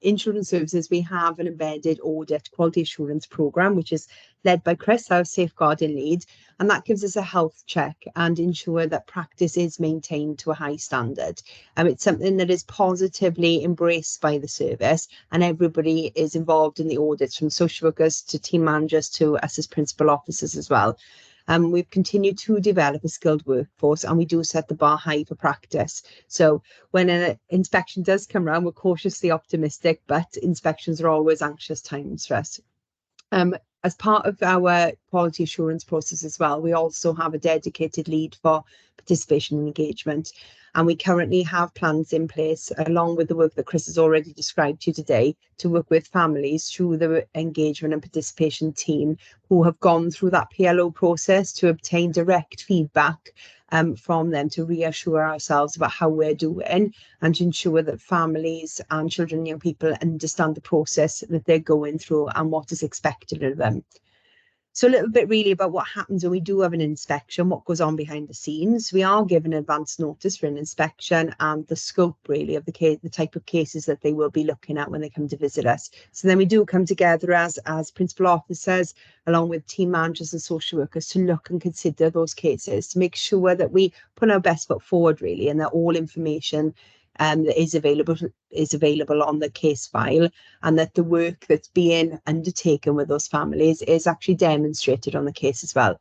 in Children's Services, we have an embedded audit quality assurance programme, which is led by Chris, our safeguarding lead, and that gives us a health check and ensure that practice is maintained to a high standard. It's something that is positively embraced by the service, and everybody is involved in the audits, from social workers to team managers to us as principal officers as well. We've continued to develop a skilled workforce, and we do set the bar high for practice. So when an inspection does come around, we're cautiously optimistic, but inspections are always anxious times for us. As part of our quality assurance process as well, we also have a dedicated lead for participation and engagement. And we currently have plans in place, along with the work that Chris has already described to you today, to work with families through the engagement and participation team who have gone through that PLO process to obtain direct feedback from them, to reassure ourselves about how we're doing and to ensure that families and children and young people understand the process that they're going through and what is expected of them. So a little bit really about what happens when we do have an inspection, what goes on behind the scenes. We are given advance notice for an inspection and the scope really of the case, the type of cases that they will be looking at when they come to visit us. So then we do come together as principal officers, along with team managers and social workers, to look and consider those cases, to make sure that we put our best foot forward really, and that all information that is available on the case file, and that the work that's being undertaken with those families is actually demonstrated on the case as well.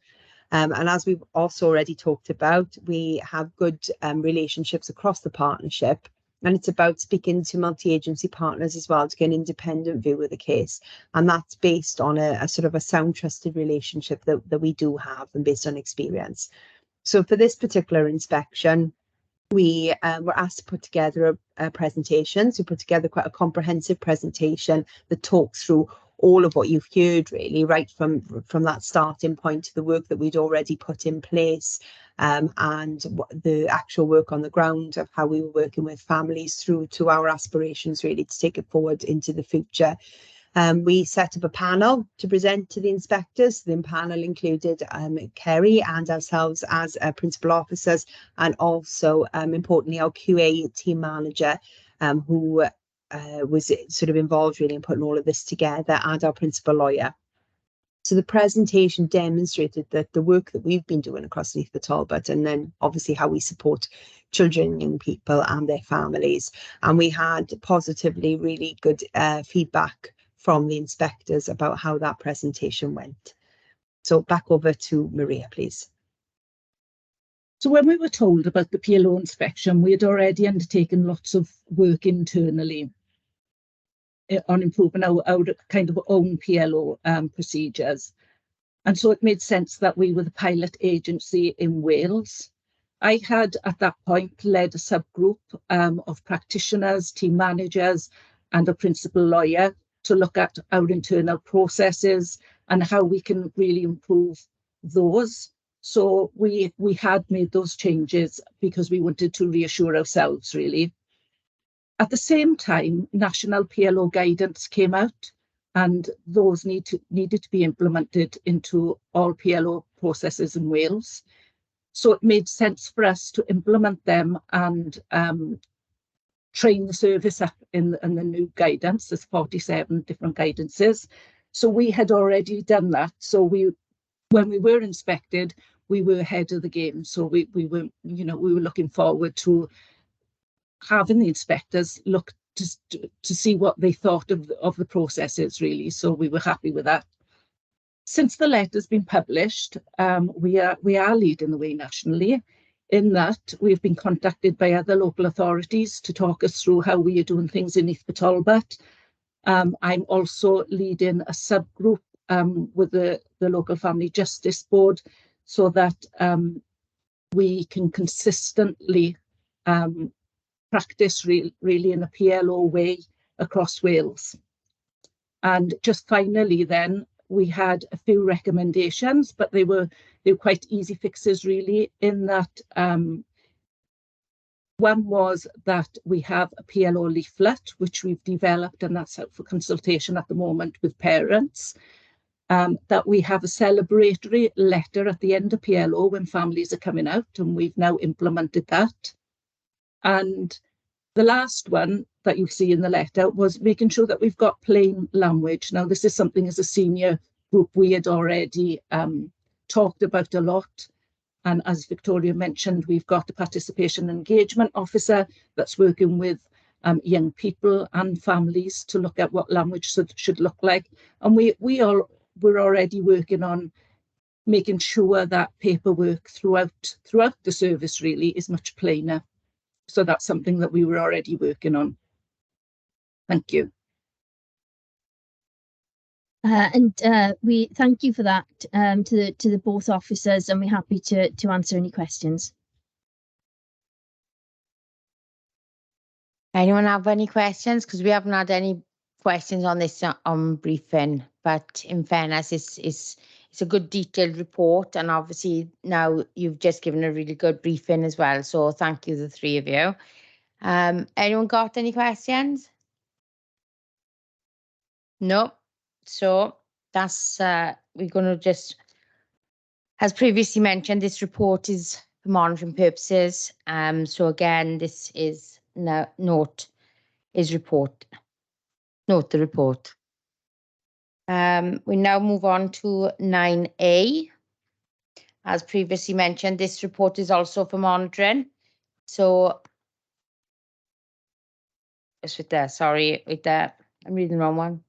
And as we've also already talked about, we have good relationships across the partnership, and it's about speaking to multi-agency partners as well to get an independent view of the case. And that's based on a sort of a sound, trusted relationship that we do have, and based on experience. So for this particular inspection, we were asked to put together a presentation. So we put together quite a comprehensive presentation that talks through all of what you've heard really, right from that starting point to the work that we'd already put in place, and the actual work on the ground of how we were working with families through to our aspirations really to take it forward into the future. We set up a panel to present to the inspectors. The panel included Kerry and ourselves as principal officers, and also importantly our QA team manager, who was sort of involved really in putting all of this together, and our principal lawyer. So the presentation demonstrated that the work that we've been doing across Neath Talbot, and then obviously how we support children and young people and their families. And we had positively really good feedback from the inspectors about how that presentation went. So back over to Maria, please. So when we were told about the PLO inspection, we had already undertaken lots of work internally on improving our kind of own PLO procedures. And so it made sense that we were the pilot agency in Wales. I had at that point led a subgroup of practitioners, team managers, and a principal lawyer to look at our internal processes and how we can really improve those. So we had made those changes because we wanted to reassure ourselves really. At the same time, national PLO guidance came out, and those needed to be implemented into all PLO processes in Wales. So it made sense for us to implement them and train the service up in the new guidance. There's 47 different guidances. So we had already done that. So when we were inspected, we were ahead of the game. So we were looking forward to having the inspectors look to see what they thought of the processes really. So we were happy with that. Since the letter's been published, we are leading the way nationally, in that we've been contacted by other local authorities to talk us through how we are doing things in Neath Talbot. I'm also leading a subgroup with the local Family Justice Board, so that we can consistently practice really in a PLO way across Wales. And just finally then, we had a few recommendations, but they were quite easy fixes really, in that one was that we have a PLO leaflet, which we've developed, and that's out for consultation at the moment with parents. That we have a celebratory letter at the end of PLO when families are coming out, and we've now implemented that. And the last one that you see in the letter was making sure that we've got plain language. Now, this is something as a senior group we had already talked about a lot. And as Victoria mentioned, we've got a participation and engagement officer that's working with young people and families to look at what language should look like. And we're already working on making sure that paperwork throughout the service really is much plainer. So that's something that we were already working on. Thank you. We thank you for that to the both officers, and we're happy to answer any questions. Anyone have any questions? Because we haven't had any questions on this briefing, but in fairness, it's a good detailed report, and obviously now you've just given a really good briefing as well. So thank you, the three of you. Anyone got any questions? No. So that's we're going to just, as previously mentioned, this report is for monitoring purposes. So again, this is note the report. We now move on to 9A. As previously mentioned, this report is also for monitoring. So just with that, sorry, with that, I'm reading the wrong one.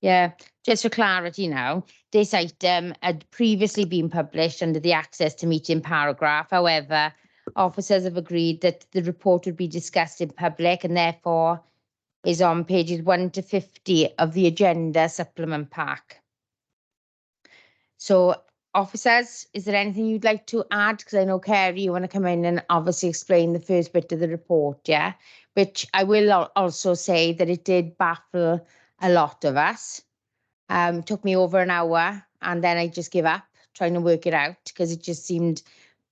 Yeah, just for clarity now, this item had previously been published under the access to meeting paragraph. However, officers have agreed that the report would be discussed in public and therefore is on pages 1 to 50 of the agenda supplement pack. So, officers, is there anything you'd like to add? Because I know, Kerry, you want to come in and obviously explain the first bit of the report, yeah? Which I will also say that it did baffle a lot of us. Took me over an hour, and then I just give up trying to work it out because it just seemed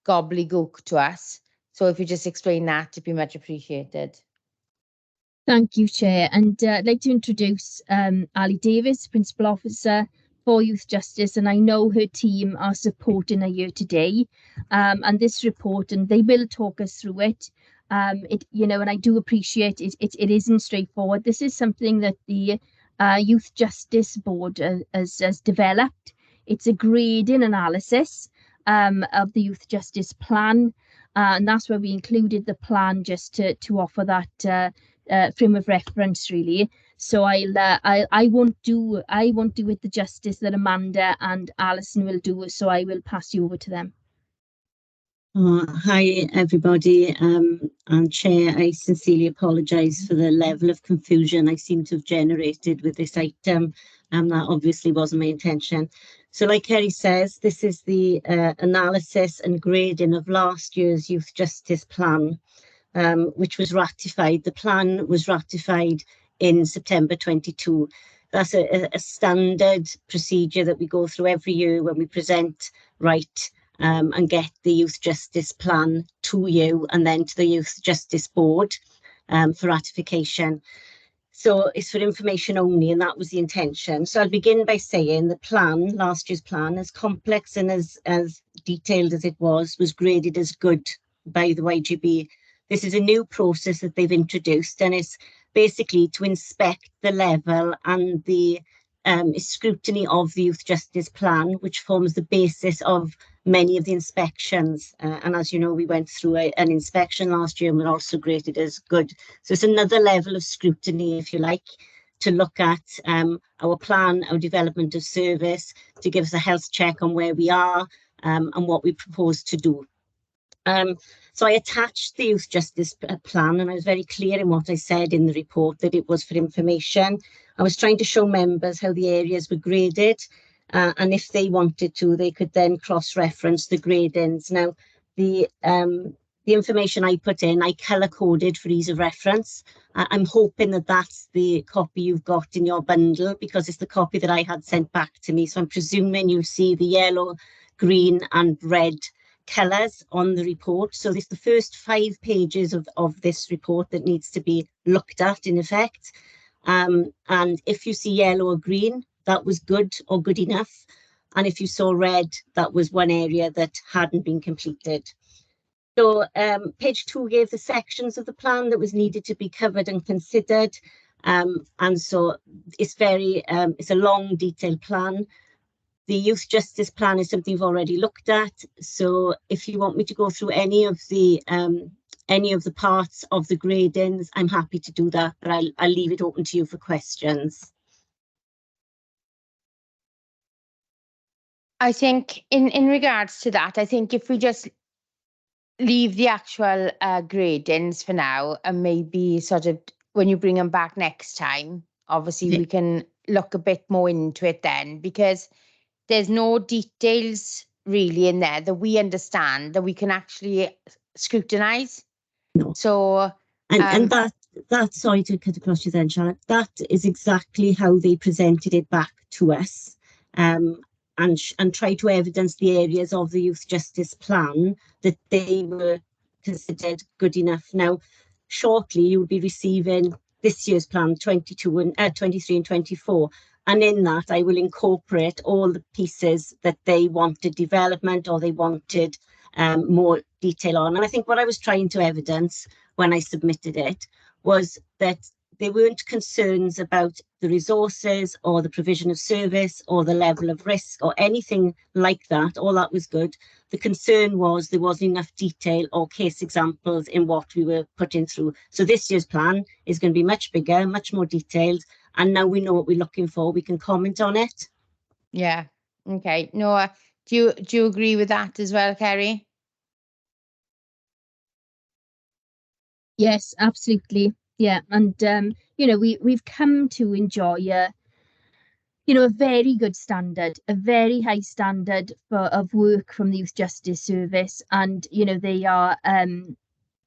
gobbledygook to us. So if you just explain that, it'd be much appreciated. Thank you, Chair. And I'd like to introduce Ali Davis, Principal Officer for Youth Justice, and I know her team are supporting her here today. And this report, and they will talk us through it. And I do appreciate it. It isn't straightforward. This is something that the Youth Justice Board has developed. It's a grading analysis of the Youth Justice Plan, and that's where we included the plan just to offer that frame of reference, really. So I won't do it the justice that Amanda and Alison will do. So I will pass you over to them. Hi everybody, and Chair, I sincerely apologise for the level of confusion I seem to have generated with this item, and that obviously wasn't my intention. So like Kerry says, this is the analysis and grading of last year's Youth Justice Plan, which was ratified. The plan was ratified in September 22. That's a standard procedure that we go through every year when we present and get the Youth Justice Plan to you and then to the Youth Justice Board for ratification. So it's for information only, and that was the intention. So I'll begin by saying the plan, last year's plan, as complex and as detailed as it was graded as good by the YGB. This is a new process that they've introduced, and it's basically to inspect the level and the scrutiny of the Youth Justice Plan, which forms the basis of many of the inspections. And as you know, we went through an inspection last year and we're also graded as good. So it's another level of scrutiny, if you like, to look at our plan, our development of service, to give us a health check on where we are and what we propose to do. So I attached the Youth Justice Plan, and I was very clear in what I said in the report that it was for information. I was trying to show members how the areas were graded, and if they wanted to, they could then cross-reference the gradings. Now, the the information I put in, I colour coded for ease of reference. I'm hoping that that's the copy you've got in your bundle, because it's the copy that I had sent back to me. So I'm presuming you see the yellow, green and red colours on the report. So it's the first 5 pages of this report that needs to be looked at, in effect. And if you see yellow or green, that was good or good enough. And if you saw red, that was one area that hadn't been completed. So page 2 gave the sections of the plan that was needed to be covered and considered. And so it's it's a long, detailed plan. The youth justice plan is something you've already looked at. So if you want me to go through any of the parts of the gradings, I'm happy to do that, but I'll leave it open to you for questions. I think in regards to that, I think if we just leave the actual gradings for now, and maybe sort of when you bring them back next time, obviously we can look a bit more into it then, because there's no details really in there that we understand that we can actually scrutinise. No. So and that sorry to cut across you then, Charlotte, that is exactly how they presented it back to us, and try to evidence the areas of the youth justice plan that they were considered good enough. Now, shortly you will be receiving this year's plan, 23 and 24. And in that, I will incorporate all the pieces that they wanted development or they wanted more detail on. And I think what I was trying to evidence when I submitted it was that there weren't concerns about the resources or the provision of service or the level of risk or anything like that. All that was good. The concern was there wasn't enough detail or case examples in what we were putting through. So this year's plan is going to be much bigger, much more detailed. And now we know what we're looking for. We can comment on it. Yeah. Okay. No, do you agree with that as well, Kerry? Yes, absolutely. Yeah, and you know, we've come to enjoy a very good standard, a very high standard of work from the Youth Justice Service, and they are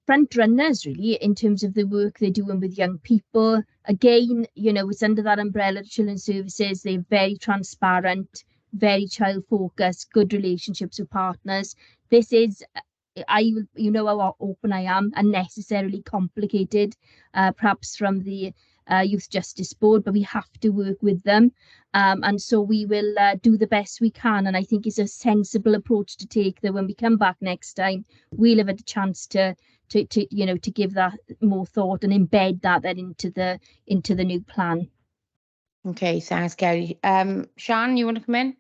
front runners really in terms of the work they're doing with young people. Again, it's under that umbrella of Children's Services. They're very transparent, very child focused, good relationships with partners. This is how open I am, unnecessarily complicated, perhaps from the Youth Justice Board, but we have to work with them. And so we will do the best we can. And I think it's a sensible approach to take, that when we come back next time, we'll have a chance to give that more thought and embed that then into the new plan. Okay, thanks, Kerry. Sian, you want to come in?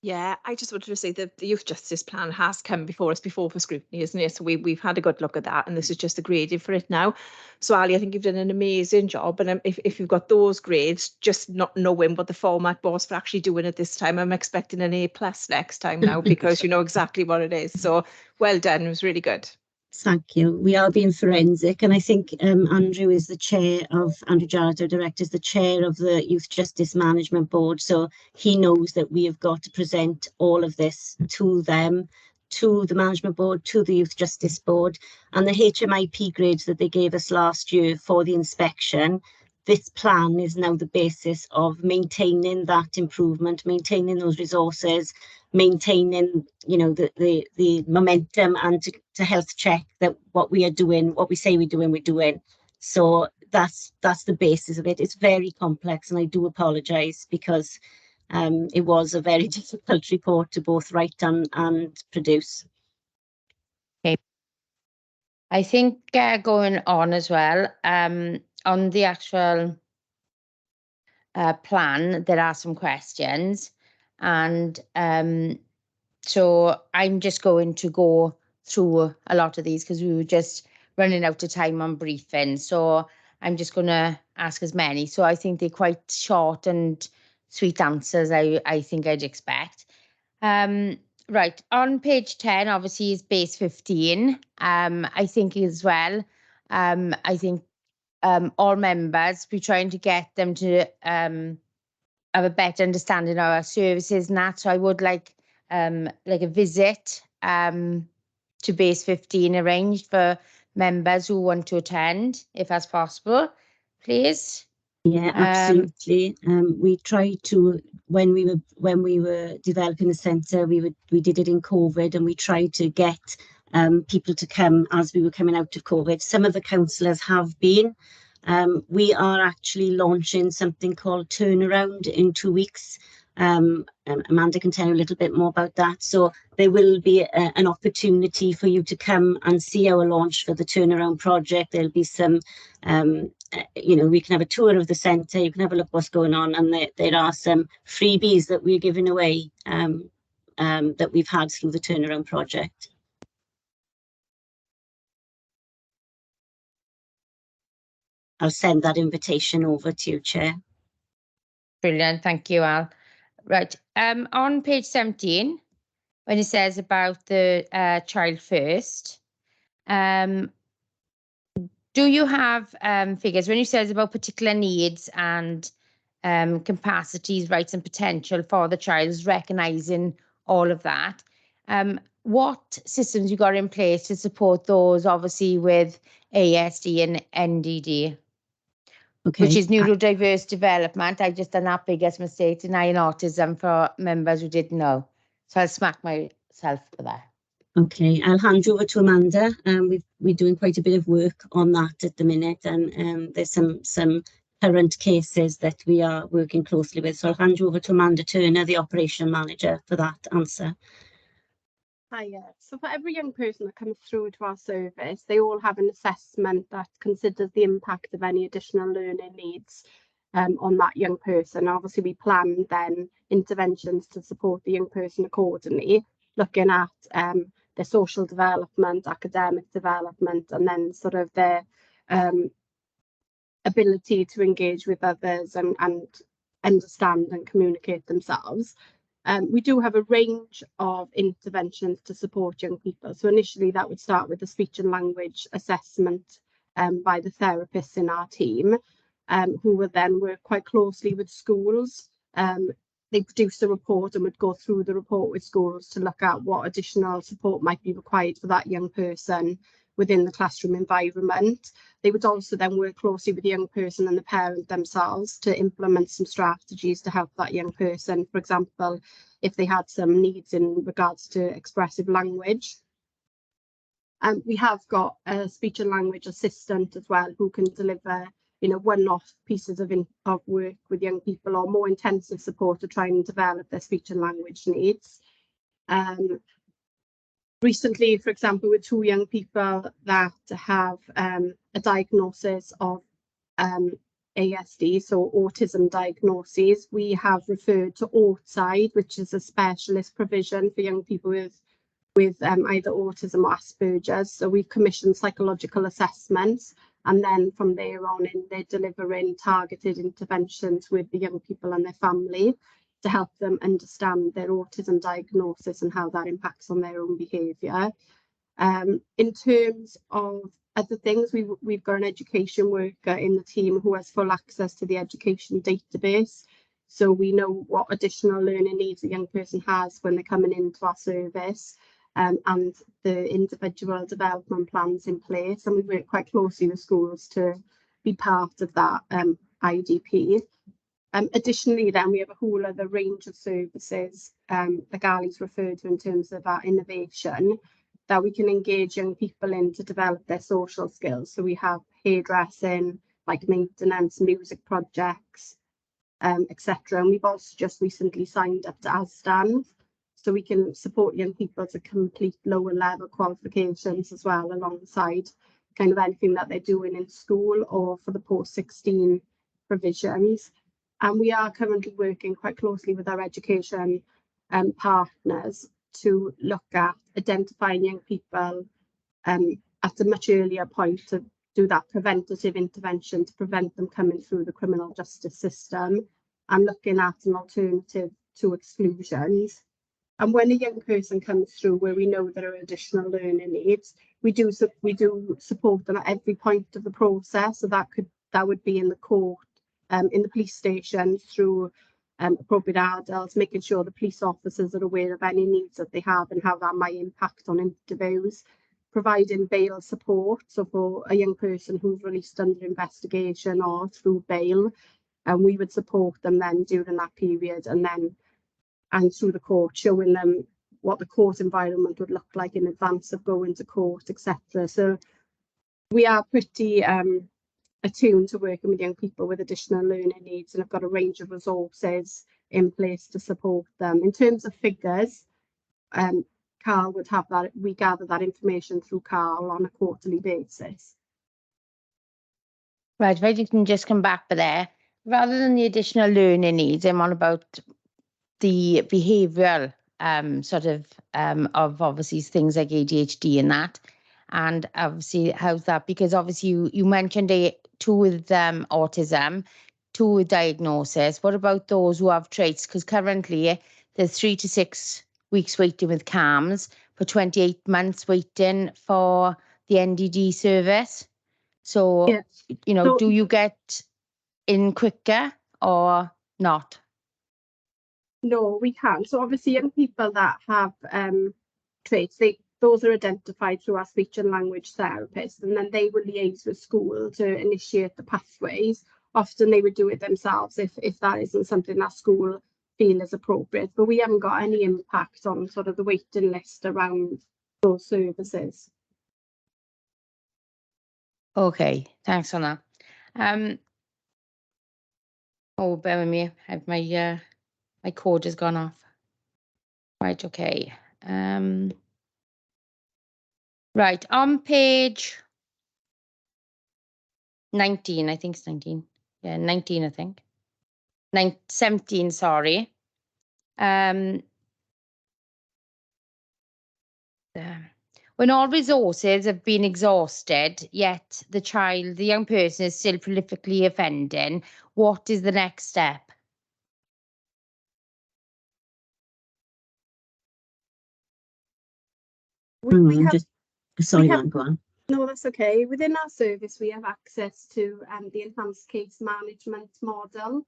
Yeah, I just wanted to say that the Youth Justice Plan has come before us before for scrutiny, isn't it? So we've had a good look at that, and this is just the grading for it now. So Ali, I think you've done an amazing job, and if you've got those grades, just not knowing what the format was for actually doing it this time, I'm expecting an A+ next time now, because you know exactly what it is. So well done, it was really good. Thank you. We are being forensic, and I think Andrew is the chair of, Andrew Jarrett, our director, is the chair of the Youth Justice Management Board, so he knows that we have got to present all of this to them, to the Management Board, to the Youth Justice Board, and the HMIP grades that they gave us last year for the inspection. This plan is now the basis of maintaining that improvement, maintaining those resources, maintaining, the momentum, and to health check that what we are doing, what we say we're doing. So that's the basis of it. It's very complex, and I do apologise, because it was a very difficult report to both write and produce. Okay. I think going on as well, on the actual plan, there are some questions, and so I'm just going to go through a lot of these because we were just running out of time on briefing. So I'm just going to ask as many. So I think they're quite short and sweet answers, I think I'd expect. Right, on page 10, obviously, is base 15. I think as well, I think all members, we're trying to get them to have a better understanding of our services and that. So I would like a visit to to base 15 arranged for members who want to attend, if that's possible, please? Yeah, absolutely. We tried to, when we were developing the centre, we did it in COVID, and we tried to get people to come as we were coming out of COVID. Some of the councillors have been. We are actually launching something called Turnaround in 2 weeks. Amanda can tell you a little bit more about that. So there will be an opportunity for you to come and see our launch for the Turnaround project. There'll be some, we can have a tour of the centre, you can have a look what's going on, and there are some freebies that we're giving away that we've had through the Turnaround project. I'll send that invitation over to you, Chair. Brilliant, thank you, Al. Right, on page 17, when it says about the child first, do you have figures when it says about particular needs and capacities, rights and potential for the child, recognising all of that? What systems you got in place to support those, obviously with ASD and NDD? Okay. Which is neurodiverse development. I just done that biggest mistake, denying autism for members who didn't know. So I'll smack myself for that. Okay, I'll hand you over to Amanda. We're doing quite a bit of work on that at the minute, and there's some current cases that we are working closely with. So I'll hand you over to Amanda Turner, the operation manager, for that answer. Hiya. So for every young person that comes through to our service, they all have an assessment that considers the impact of any additional learning needs on that young person. Obviously, we plan then interventions to support the young person accordingly, looking at their social development, academic development, and then sort of their ability to engage with others and understand and communicate themselves. We do have a range of interventions to support young people. So initially that would start with the speech and language assessment by the therapists in our team, who would then work quite closely with schools. They produce a report and would go through the report with schools to look at what additional support might be required for that young person within the classroom environment. They would also then work closely with the young person and the parent themselves to implement some strategies to help that young person. For example, if they had some needs in regards to expressive language. We have got a speech and language assistant as well, who can deliver, one-off pieces of work with young people, or more intensive support to try and develop their speech and language needs. Recently, for example, with 2 young people that have a diagnosis of ASD, so autism diagnoses, we have referred to Outside, which is a specialist provision for young people with either autism or Asperger's. So we've commissioned psychological assessments, and then from there on in, they're delivering targeted interventions with the young people and their family to help them understand their autism diagnosis and how that impacts on their own behaviour. In terms of other things, we've got an education worker in the team who has full access to the education database. So we know what additional learning needs a young person has when they're coming into our service, and the individual development plans in place. And we work quite closely with schools to be part of that IDP. Additionally, then we have a whole other range of services that Ali's referred to in terms of our innovation that we can engage young people in to develop their social skills. So we have hairdressing, like maintenance, music projects, etc. And we've also just recently signed up to ASDAN, so we can support young people to complete lower level qualifications as well, alongside kind of anything that they're doing in school or for the post-16 provisions. And we are currently working quite closely with our education partners to look at identifying young people at a much earlier point to do that preventative intervention to prevent them coming through the criminal justice system, and looking at an alternative to exclusions. And when a young person comes through where we know there are additional learning needs, we do support them at every point of the process. So that would be in the court, in the police station, through appropriate adults, making sure the police officers are aware of any needs that they have and how that might impact on interviews, providing bail support. So for a young person who's released under investigation or through bail, and we would support them then during that period, and through the court, showing them what the court environment would look like in advance of going to court, etc. So we are pretty attuned to working with young people with additional learning needs, and have got a range of resources in place to support them. In terms of figures, Carl would have that. We gather that information through Carl on a quarterly basis. Right, if I can just come back for there. Rather than the additional learning needs, I'm on about the behavioural of obviously things like ADHD and that. And obviously, how's that? Because obviously you mentioned 2 with autism, 2 with diagnosis. What about those who have traits? Because currently there's 3 to 6 weeks waiting with CAMS, for 28 months waiting for the NDD service. So, Yeah. So, do you get in quicker or not? No, we can. So obviously young people that have traits, those are identified through our speech and language therapists, and then they will liaise with school to initiate the pathways. Often they would do it themselves if that isn't something that school feel is appropriate, but we haven't got any impact on sort of the waiting list around those services. Okay, thanks on that. Oh, bear with me. I have my cord has gone off. Right, okay. Right, on page 19, I think it's 19. Yeah, 19, I think. 17, sorry. When all resources have been exhausted, yet the young person is still prolifically offending, what is the next step? We have, sorry, Ma'am, go on. No, that's okay. Within our service, we have access to the enhanced case management model,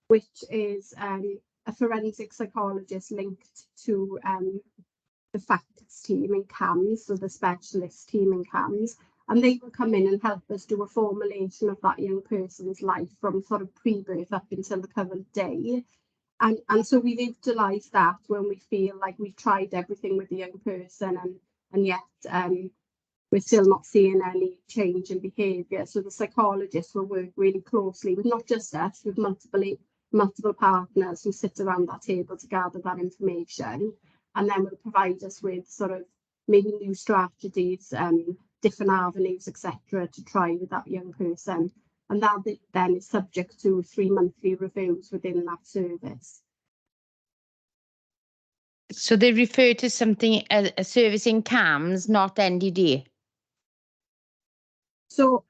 which is a forensic psychologist linked to the facts team in CAMS, so the specialist team in CAMS, and they will come in and help us do a formulation of that young person's life from sort of pre-birth up until the current day. And so we've utilised that when we feel like we've tried everything with the young person and yet we're still not seeing any change in behaviour. So the psychologist will work really closely with not just us, with multiple partners who sit around that table to gather that information, and then will provide us with sort of maybe new strategies, different avenues, etc., to try with that young person. And that then is subject to 3 monthly reviews within that service. So they refer to something as a service in CAMS, not NDD. So,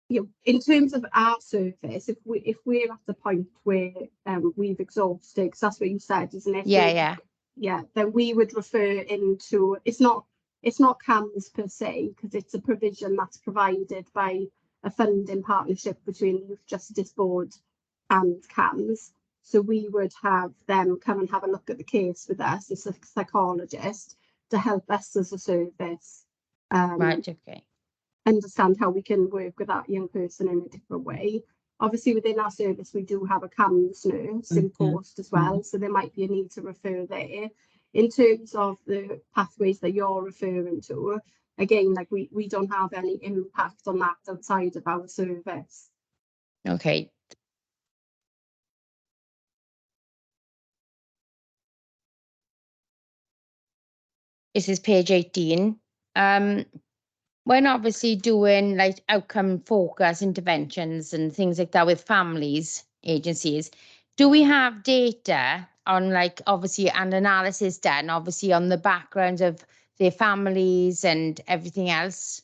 in terms of our service, if we're at the point where we've exhausted, because that's what you said, isn't it? Yeah. Yeah. Then we would refer into. It's not CAMS per se, because it's a provision that's provided by a funding partnership between the Youth Justice Board and CAMS. So we would have them come and have a look at the case with us as a psychologist to help us as a service. Right, okay. Understand how we can work with that young person in a different way. Obviously, within our service, we do have a CAMS nurse in post as well, so there might be a need to refer there. In terms of the pathways that you're referring to, again, like we don't have any impact on that outside of our service. Okay. This is page 18. When obviously doing like outcome focus interventions and things like that with families, agencies, do we have data on like obviously an analysis done obviously on the background of their families and everything else?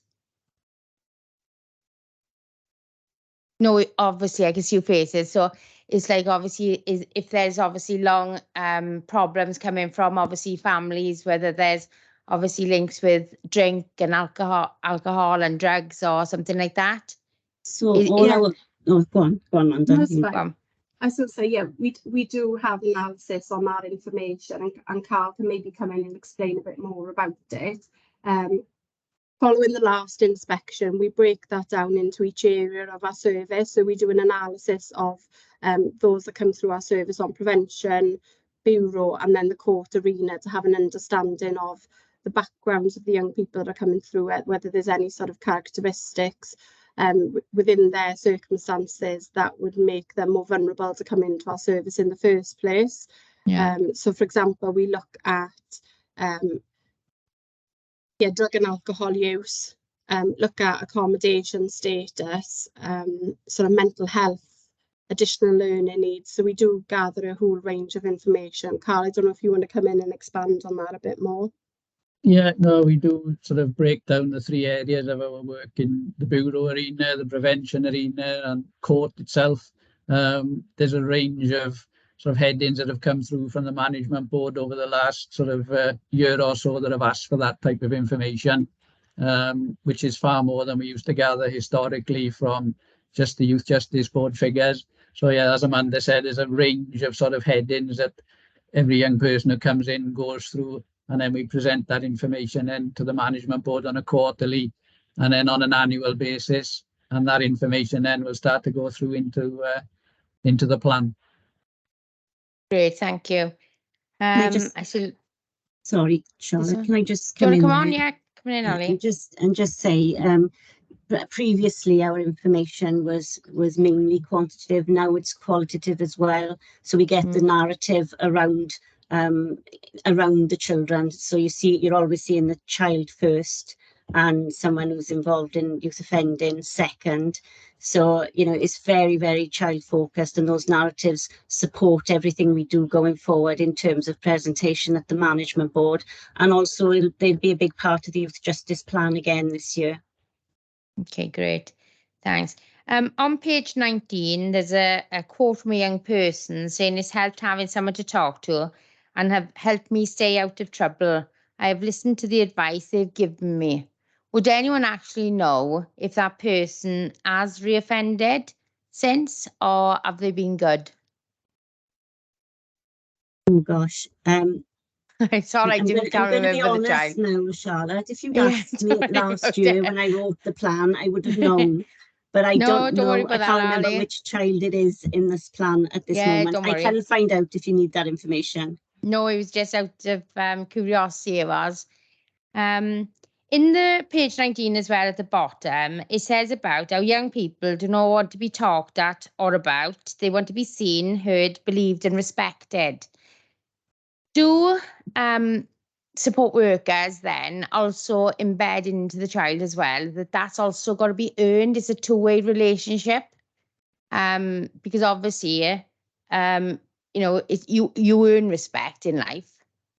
No, obviously I can see your faces. So it's like obviously if there's obviously long problems coming from obviously families, whether there's obviously links with drink and alcohol and drugs or something like that. So go on, Amanda. No, it's fine. I still say, yeah, we do have analysis on that information, and Carl can maybe come in and explain a bit more about it. Following the last inspection, we break that down into each area of our service. So we do an analysis of those that come through our service on prevention, bureau, and then the court arena, to have an understanding of the backgrounds of the young people that are coming through it, whether there's any sort of characteristics within their circumstances that would make them more vulnerable to come into our service in the first place. Yeah. So for example, we look at drug and alcohol use, look at accommodation status, sort of mental health, additional learning needs. So we do gather a whole range of information. Carl, I don't know if you want to come in and expand on that a bit more. Yeah, no, we do sort of break down the 3 areas of our work in the bureau arena, the prevention arena, and court itself. There's a range of sort of headings that have come through from the management board over the last sort of year or so that have asked for that type of information, which is far more than we used to gather historically from just the Youth Justice Board figures. So yeah, as Amanda said, there's a range of sort of headings that every young person who comes in goes through, and then we present that information then to the management board on a quarterly and then on an annual basis, and that information then will start to go through into the plan. Great, thank you. I see. Sorry, Charlotte, can I just come in? Do you want to come on? Yeah, come in, Ollie. And just say, previously our information was mainly quantitative. Now it's qualitative as well. So we get the narrative around the children. So you're always seeing the child first, and someone who's involved in youth offending second. So, you know, it's very, very child focused, and those narratives support everything we do going forward in terms of presentation at the management board. And also they'll be a big part of the Youth Justice Plan again this year. Okay, great. Thanks. On page 19, there's a quote from a young person saying, "It's helped having someone to talk to and have helped me stay out of trouble. I have listened to the advice they've given me." Would anyone actually know if that person has reoffended since, or have they been good? Oh gosh. It's all right, I'm going to be honest now, Charlotte. If you'd asked me last year when I wrote the plan, I would have known. But I don't know. Worry about I can't remember which child it is in this plan at this moment. Don't worry. I can find out if you need that information. No, it was just out of curiosity. It was. In the page 19 as well at the bottom, it says about how young people do not want to be talked at or about. They want to be seen, heard, believed, and respected. Do support workers then also embed into the child as well that's also got to be earned? It's a two-way relationship, because obviously you know, you earn respect in life.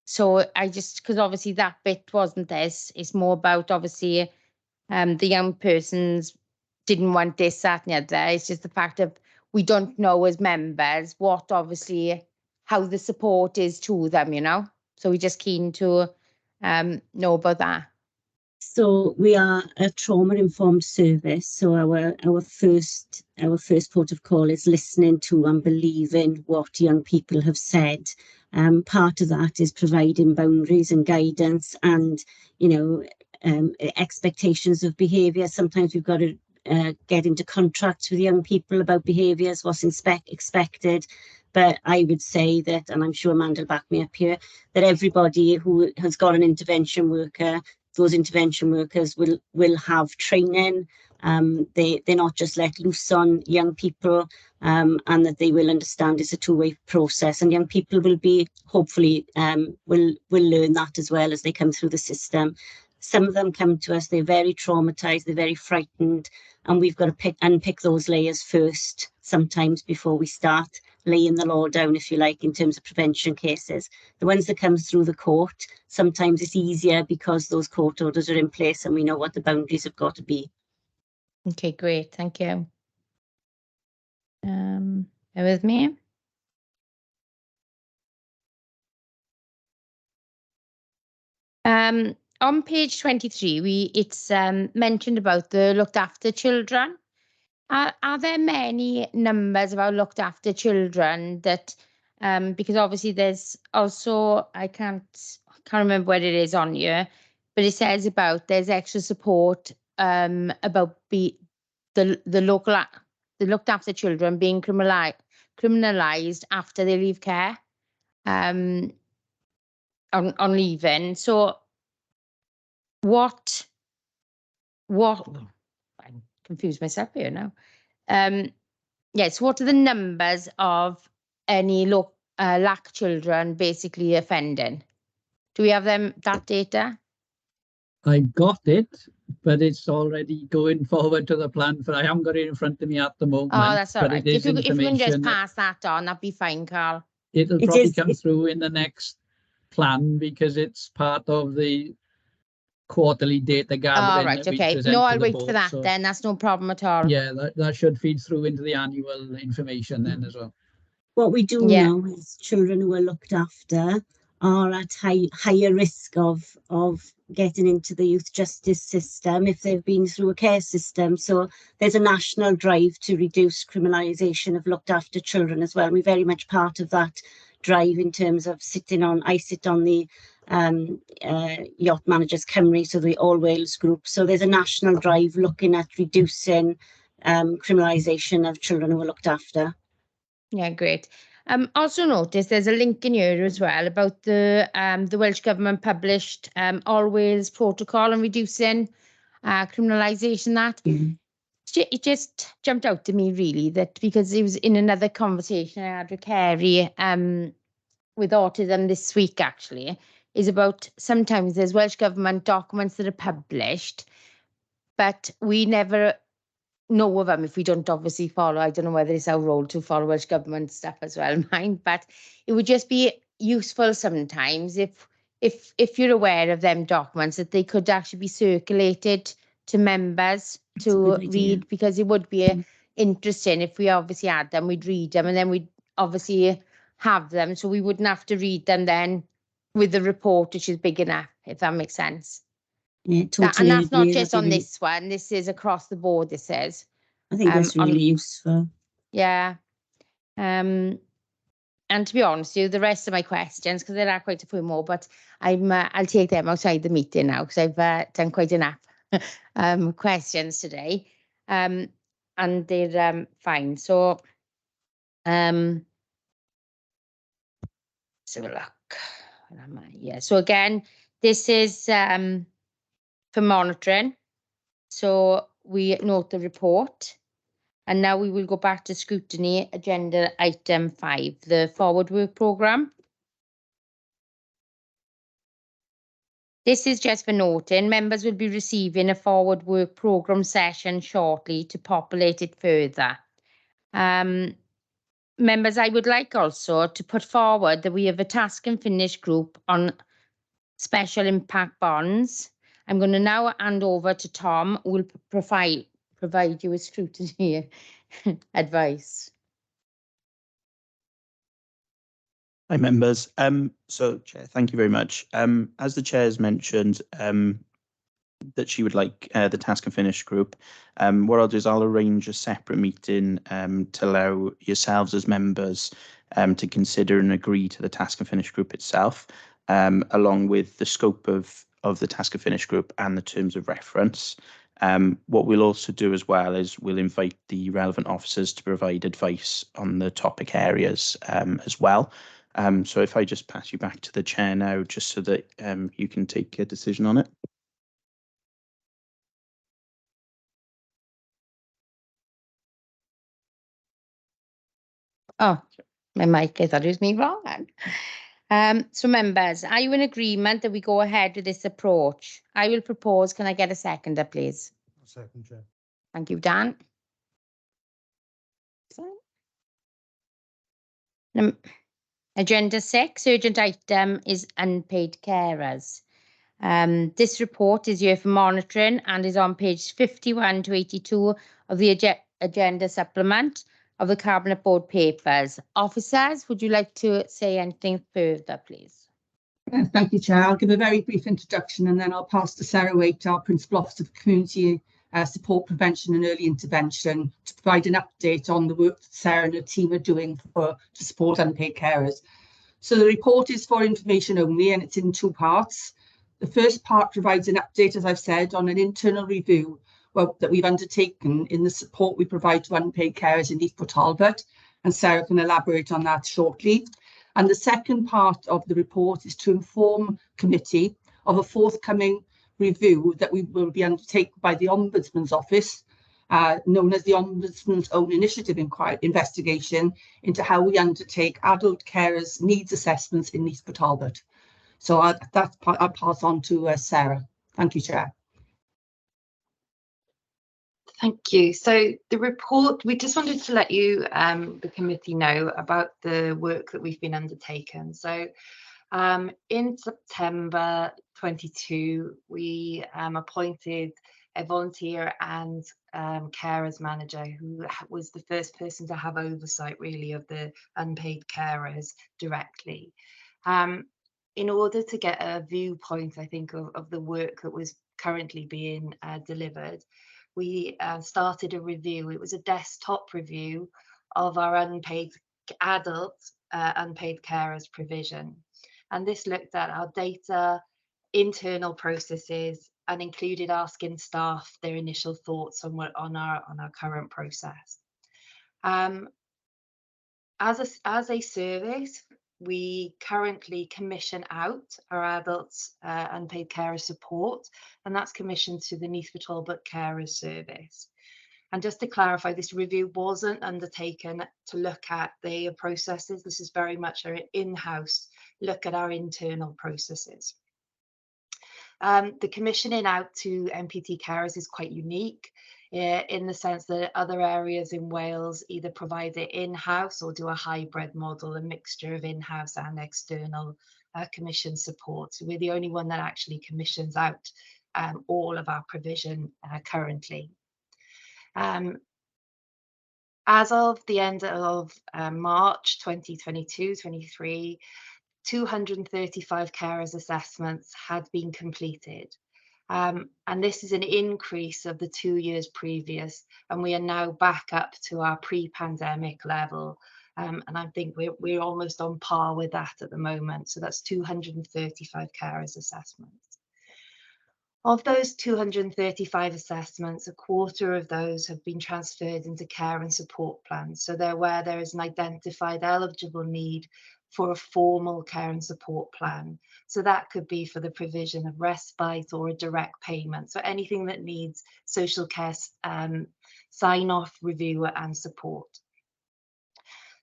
So because obviously that bit wasn't this, it's more about obviously the young persons didn't want this, that, and the other. It's just the fact of we don't know as members what obviously how the support is to them, you know. So we're just keen to know about that. So we are a trauma-informed service. So our first port of call is listening to and believing what young people have said. Part of that is providing boundaries and guidance, and you know, expectations of behaviour. Sometimes we've got to get into contracts with young people about behaviours, what's expected. But I would say that, and I'm sure Amanda will back me up here, that everybody who has got an intervention worker, those intervention workers will have training. They're not just let loose on young people, and that they will understand it's a two-way process. And young people will be, hopefully, will learn that as well as they come through the system. Some of them come to us, they're very traumatized, they're very frightened, and we've got to unpick those layers first, sometimes before we start laying the law down, if you like, in terms of prevention cases. The ones that come through the court, sometimes it's easier because those court orders are in place and we know what the boundaries have got to be. Okay, great, thank you. Bear with me. On page 23, it's mentioned about the looked after children. Are there many numbers about looked after children that, because obviously there's also, I can't remember what it is on here, but it says about there's extra support about the looked after children being criminalized after they leave care on leaving. So what I'm confused myself here now. Yes, what are the numbers of any lack children basically offending? Do we have that data? I got it, but it's already going forward to the plan for, I haven't got it in front of me at the moment. Oh, that's all but right. It is If you can just information that pass that on, that'd be fine, Carl. it'll probably come through in the next plan because it's part of the quarterly data gathering. All right, that we okay. present No, to I'll the wait board, for that so then. That's no problem at all. yeah, that should feed through into the annual information then as well. What we do Yeah. know is children who are looked after are at higher risk of getting into the youth justice system if they've been through a care system. So there's a national drive to reduce criminalisation of looked after children as well. We're very much part of that drive in terms of I sit on the Yacht Managers Cymru, so the All Wales group. So there's a national drive looking at reducing criminalisation of children who are looked after. Yeah, great. Also notice there's a link in here as well about the Welsh Government published All Wales protocol on reducing criminalisation. That it just jumped out to me really, that because it was in another conversation I had with Kerry with autism this week actually, is about sometimes there's Welsh Government documents that are published, but we never know of them if we don't obviously follow. I don't know whether it's our role to follow Welsh Government stuff as well, mine, but it would just be useful sometimes if you're aware of them documents, that they could actually be circulated to members to read, because it would be interesting if we obviously had them, we'd read them and then we'd obviously have them, so we wouldn't have to read them then with the report, which is big enough, if that makes sense. Yeah, totally. And that's not agree. just That'd on be this one, this is across the board, this says. I think that's really useful. Yeah. And to be honest with you, the rest of my questions, because there are quite a few more, but I'll take them outside the meeting now, because I've done quite enough questions today. And they're fine. So let's have a look. Where am I? Yeah. So again, this is for monitoring. So we note the report. And now we will go back to scrutiny, agenda item 5, the forward work programme. This is just for noting, members will be receiving a forward work programme session shortly to populate it further. Members, I would like also to put forward that we have a task and finish group on special impact bonds. I'm going to now hand over to Tom, who will provide you with scrutiny advice. Hi, members. So, Chair, thank you very much. As the Chair has mentioned, that she would like the task and finish group. What I'll do is I'll arrange a separate meeting to allow yourselves as members to consider and agree to the task and finish group itself, along with the scope of the task and finish group and the terms of reference. What we'll also do as well is we'll invite the relevant officers to provide advice on the topic areas as well. So if I just pass you back to the Chair now, just so that you can take a decision on it. Oh, my mic, I thought it was me wrong then. So members, are you in agreement that we go ahead with this approach? I will propose, can I get a seconder, please? Second, Chair. Thank you, Dan. Agenda 6, urgent item is unpaid carers. This report is here for monitoring and is on page 51 to 82 of the agenda supplement of the Cabinet Board papers. Officers, would you like to say anything further, please? Thank you, Chair. I'll give a very brief introduction and then I'll pass to Sarah Waite, our Principal Officer for Community support, prevention and early intervention, to provide an update on the work that Sarah and her team are doing to support unpaid carers. So the report is for information only, and it's in two parts. The first part provides an update, as I've said, on an internal review that we've undertaken in the support we provide to unpaid carers in Neath, Talbot, and Sarah can elaborate on that shortly. And the second part of the report is to inform committee of a forthcoming review that we will be undertaken by the Ombudsman's Office, known as the Ombudsman's Own Initiative investigation into how we undertake adult carers' needs assessments in Neath, Talbot. So I'll pass on to Sarah. Thank you, Chair. Thank you. So the report, we just wanted to let you, the committee, know about the work that we've been undertaken. So in September 22, we appointed a volunteer and carers manager who was the first person to have oversight really of the unpaid carers directly. In order to get a viewpoint, I think, of the work that was currently being delivered, we started a review. It was a desktop review of our adult unpaid carers provision. And this looked at our data, internal processes, and included asking staff their initial thoughts on our current process. As a service, we currently commission out our adults unpaid carer support, and that's commissioned to the Neath Talbot Carers Service. And just to clarify, this review wasn't undertaken to look at their processes. This is very much our in-house look at our internal processes. The commissioning out to NPT carers is quite unique in the sense that other areas in Wales either provide it in-house or do a hybrid model, a mixture of in-house and external commission support. So we're the only one that actually commissions out all of our provision currently. As of the end of March 2022-23, 235 carers assessments had been completed. And this is an increase of the 2 years previous, and we are now back up to our pre-pandemic level. And I think we're almost on par with that at the moment. So that's 235 carers assessments. Of those 235 assessments, a quarter of those have been transferred into care and support plans. So they're where there is an identified eligible need for a formal care and support plan. So that could be for the provision of respite or a direct payment. So anything that needs social care sign-off, review and support.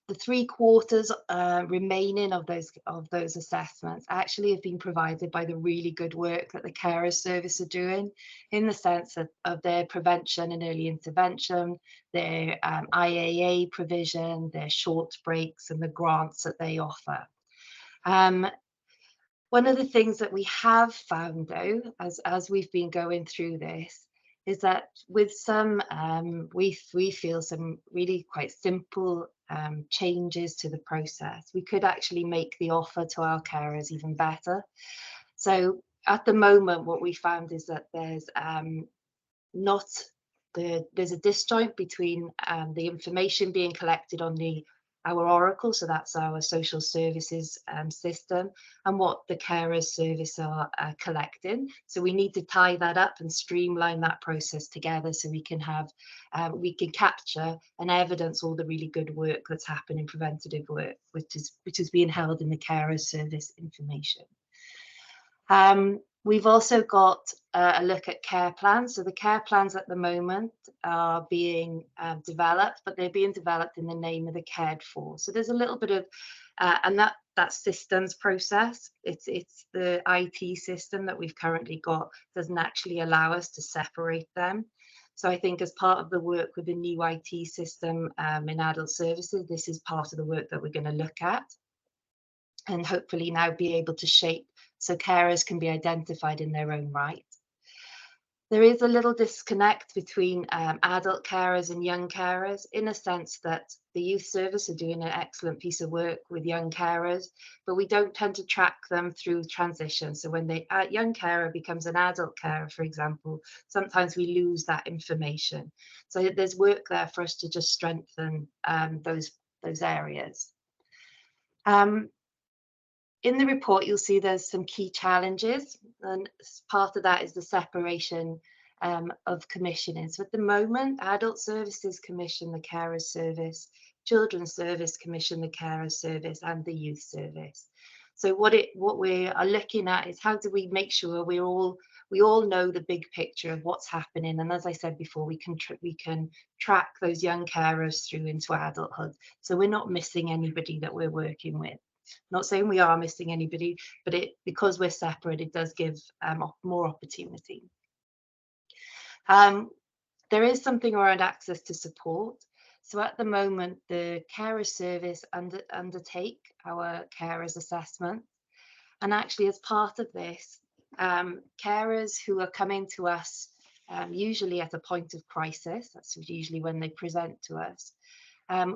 The 3/4 remaining of those assessments actually have been provided by the really good work that the carers service are doing in the sense of their prevention and early intervention, their IAA provision, their short breaks and the grants that they offer. One of the things that we have found though, as we've been going through this, is that with some, we feel some really quite simple changes to the process, we could actually make the offer to our carers even better. So at the moment, what we found is that there's there's a disjoint between the information being collected on our Oracle, so that's our social services system, and what the carers service are collecting. So we need to tie that up and streamline that process together so we can have, we can capture and evidence all the really good work that's happening, preventative work, which is being held in the carers service information. We've also got a look at care plans. So the care plans at the moment are being developed, but they're being developed in the name of the cared for. So there's a little bit of, and that systems process, it's the IT system that we've currently got doesn't actually allow us to separate them. So I think as part of the work with the new IT system in adult services, this is part of the work that we're going to look at and hopefully now be able to shape so carers can be identified in their own right. There is a little disconnect between adult carers and young carers in a sense that the youth service are doing an excellent piece of work with young carers, but we don't tend to track them through transition. So when the young carer becomes an adult carer, for example, sometimes we lose that information. So there's work there for us to just strengthen those areas. In the report, you'll see there's some key challenges, and part of that is the separation of commissioning. So at the moment, adult services commission the carer service, children's service commission the carer service, and the youth service. So what we are looking at is how do we make sure we all know the big picture of what's happening, and as I said before, we can track those young carers through into adulthood, so we're not missing anybody that we're working with. Not saying we are missing anybody, but because we're separate, it does give more opportunity. There is something around access to support. So at the moment, the carer service undertake our carers assessment. And actually, as part of this, carers who are coming to us, usually at a point of crisis, that's usually when they present to us,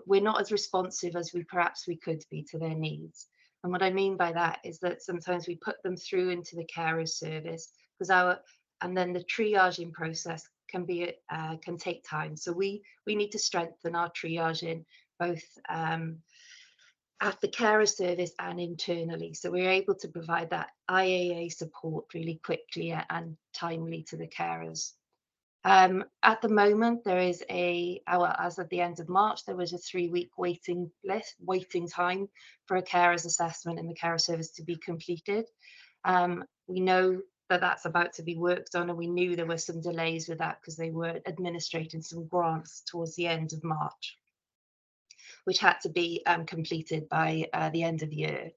we're not as responsive as perhaps we could be to their needs. And what I mean by that is that sometimes we put them through into the carer service and then the triaging process can take time. So we need to strengthen our triaging both at the carer service and internally. So we're able to provide that IAA support really quickly and timely to the carers. At the moment, there is as of the end of March, there was a 3-week waiting time for a carer's assessment in the carer service to be completed. We know that that's about to be worked on, and we knew there were some delays with that because they were administrating some grants towards the end of March, which had to be completed by the end of the year.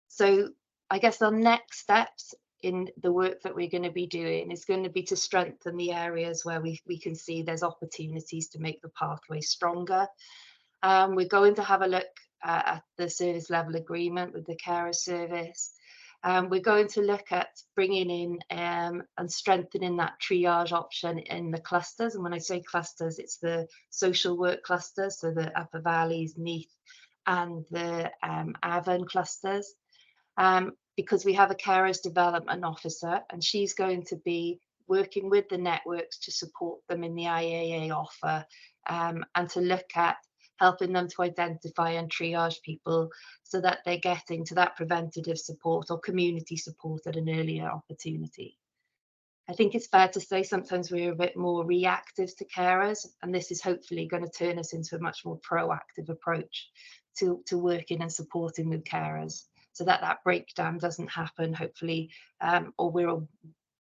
So I guess our next steps in the work that we're going to be doing is going to be to strengthen the areas where we can see there's opportunities to make the pathway stronger. We're going to have a look at the service level agreement with the carer service. We're going to look at bringing in and strengthening that triage option in the clusters. And when I say clusters, it's the social work clusters, so the Upper Valleys, Neath, and the Avon clusters. Because we have a carers development officer, and she's going to be working with the networks to support them in the IAA offer, and to look at helping them to identify and triage people so that they're getting to that preventative support or community support at an earlier opportunity. I think it's fair to say sometimes we're a bit more reactive to carers, and this is hopefully going to turn us into a much more proactive approach to working and supporting with carers, so that breakdown doesn't happen, hopefully, or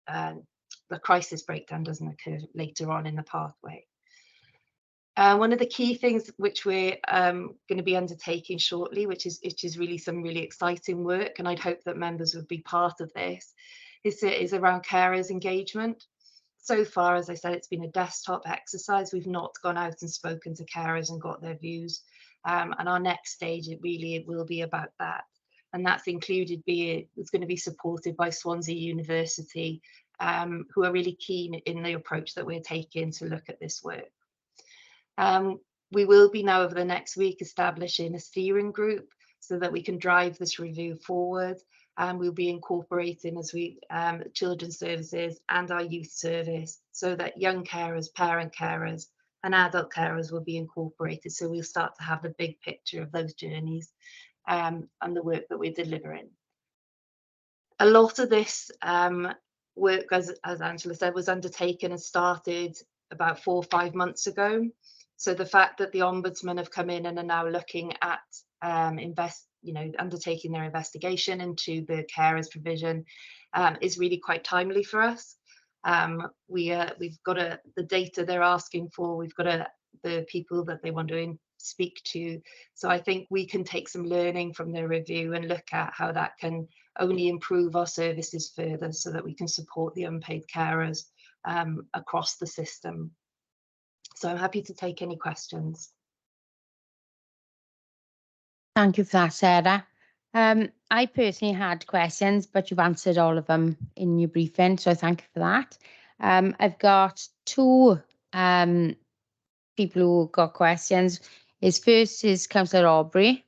the crisis breakdown doesn't occur later on in the pathway. One of the key things which we're going to be undertaking shortly, which is really some really exciting work, and I'd hope that members would be part of this, is around carers engagement. So far, as I said, it's been a desktop exercise. We've not gone out and spoken to carers and got their views. And our next stage, it will be about that. And that's included it's going to be supported by Swansea University, who are really keen in the approach that we're taking to look at this work. We will be now over the next week establishing a steering group so that we can drive this review forward, and we'll be incorporating children's services and our youth service so that young carers, parent carers and adult carers will be incorporated, so we'll start to have the big picture of those journeys and the work that we're delivering. A lot of this work, as Angela said, was undertaken and started about 4 or 5 months ago. So the fact that the Ombudsman have come in and are now looking at undertaking their investigation into the carers provision is really quite timely for us. We've got the data they're asking for, we've got the people that they want to speak to. So I think we can take some learning from their review and look at how that can only improve our services further so that we can support the unpaid carers across the system. So I'm happy to take any questions. Thank you for that, Sarah. I personally had questions, but you've answered all of them in your briefing, so thank you for that. I've got two people who got questions. First is Councillor Aubrey.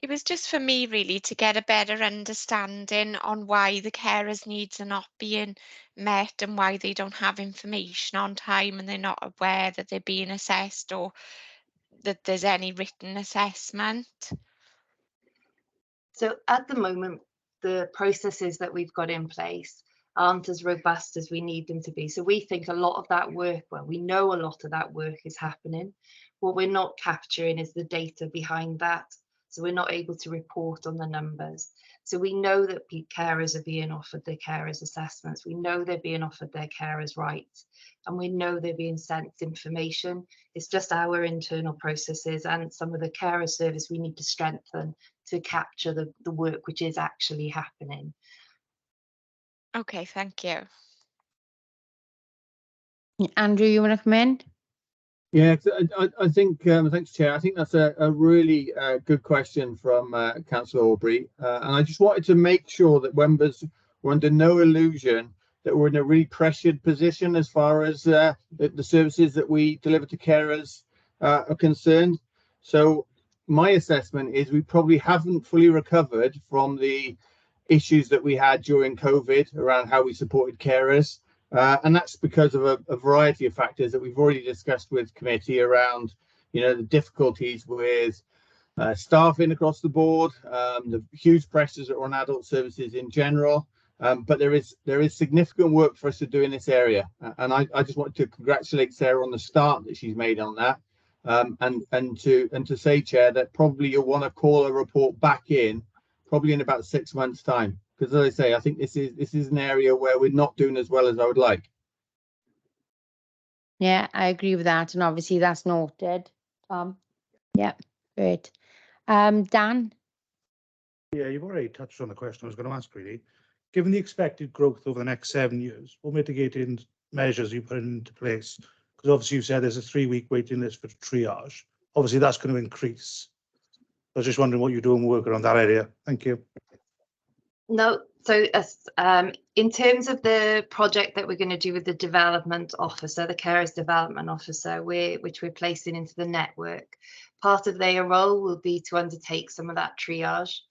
It was just for me really to get a better understanding on why the carers' needs are not being met and why they don't have information on time and they're not aware that they're being assessed or that there's any written assessment. So at the moment, the processes that we've got in place aren't as robust as we need them to be. So we think a lot of that work, well, we know a lot of that work is happening. What we're not capturing is the data behind that. So we're not able to report on the numbers. So we know that carers are being offered their carers assessments. We know they're being offered their carers rights, and we know they're being sent information. It's just our internal processes and some of the carer service we need to strengthen to capture the work which is actually happening. Okay, thank you. Andrew, you want to come in? Yeah, I think, thanks, Chair. I think that's a really good question from Councillor Aubrey. And I just wanted to make sure that members were under no illusion that we're in a really pressured position as far as the services that we deliver to carers are concerned. So my assessment is we probably haven't fully recovered from the issues that we had during COVID around how we supported carers. And that's because of a variety of factors that we've already discussed with committee around, you know, the difficulties with staffing across the board, the huge pressures that are on adult services in general. But there is significant work for us to do in this area, and I just want to congratulate Sarah on the start that she's made on that, and to say, Chair, that probably you'll want to call a report back in probably in about 6 months' time. Because as I say, I think this is an area where we're not doing as well as I would like. Yeah, I agree with that, and obviously that's noted. Yeah, great. Dan? Yeah, you've already touched on the question I was going to ask, really. Given the expected growth over the next 7 years, what mitigating measures are you putting into place? Because obviously you said there's a 3-week waiting list for triage. Obviously that's going to increase. I was just wondering what you're doing working on that area. Thank you. No, so in terms of the project that we're going to do with the development officer, the carers development officer, which we're placing into the network, part of their role will be to undertake some of that triage.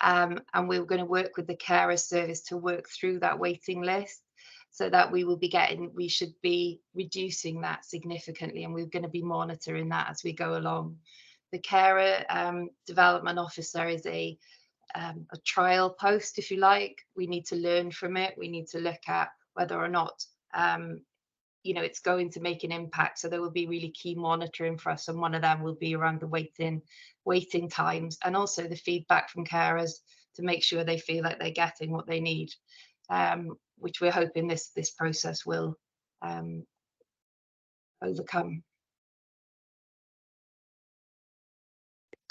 And we're going to work with the carer service to work through that waiting list so that we should be reducing that significantly, and we're going to be monitoring that as we go along. The carer development officer is a trial post, if you like. We need to learn from it. We need to look at whether or not it's going to make an impact. So there will be really key monitoring for us, and one of them will be around the waiting times, and also the feedback from carers to make sure they feel like they're getting what they need, which we're hoping this process will overcome.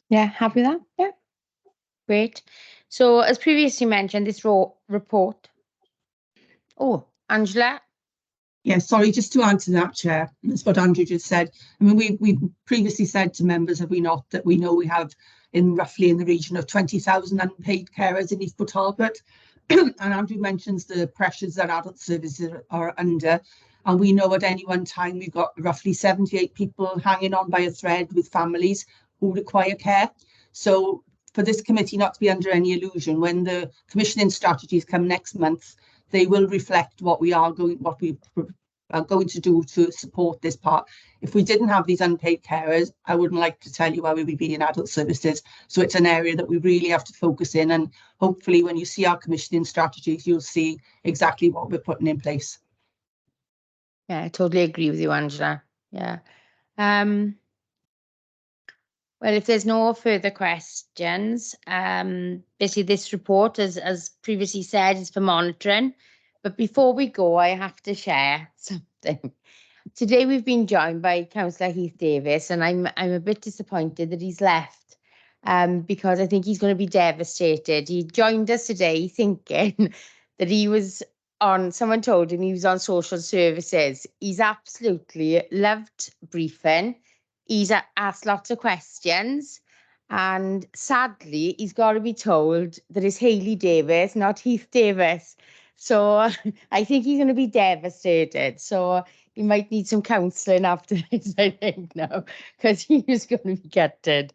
Yeah, happy with that? Yeah. Great. So as previously mentioned, this report. Oh, Angela. Yeah, sorry, just to answer that, Chair, that's what Andrew just said. I mean, we previously said to members, have we not, that we know we have roughly in the region of 20,000 unpaid carers in Neath Talbot. And Andrew mentions the pressures that adult services are under. And we know at any one time we've got roughly 78 people hanging on by a thread with families who require care. So for this committee not to be under any illusion, when the commissioning strategies come next month, they will reflect what we are going to do to support this part. If we didn't have these unpaid carers, I wouldn't like to tell you where we would be in adult services. So it's an area that we really have to focus in, and hopefully when you see our commissioning strategies, you'll see exactly what we're putting in place. Yeah, I totally agree with you, Angela. Yeah. Well, if there's no further questions, basically this report, as previously said, is for monitoring. But before we go, I have to share something. Today we've been joined by Councillor Heath Davis, and I'm a bit disappointed that he's left, because I think he's going to be devastated. He joined us today thinking that he was on, someone told him he was on social services. He's absolutely loved briefing. He's asked lots of questions, and sadly, he's got to be told that it's Hayley Davis, not Heath Davis. So I think he's going to be devastated. So he might need some counselling after this, I think, now, because he was going to be gutted.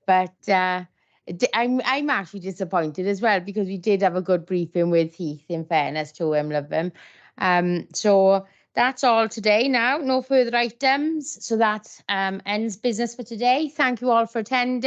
But I'm actually disappointed as well, because we did have a good briefing with Heath, in fairness to him, love him. So that's all today now, no further items. So that ends business for today. Thank you all for attending.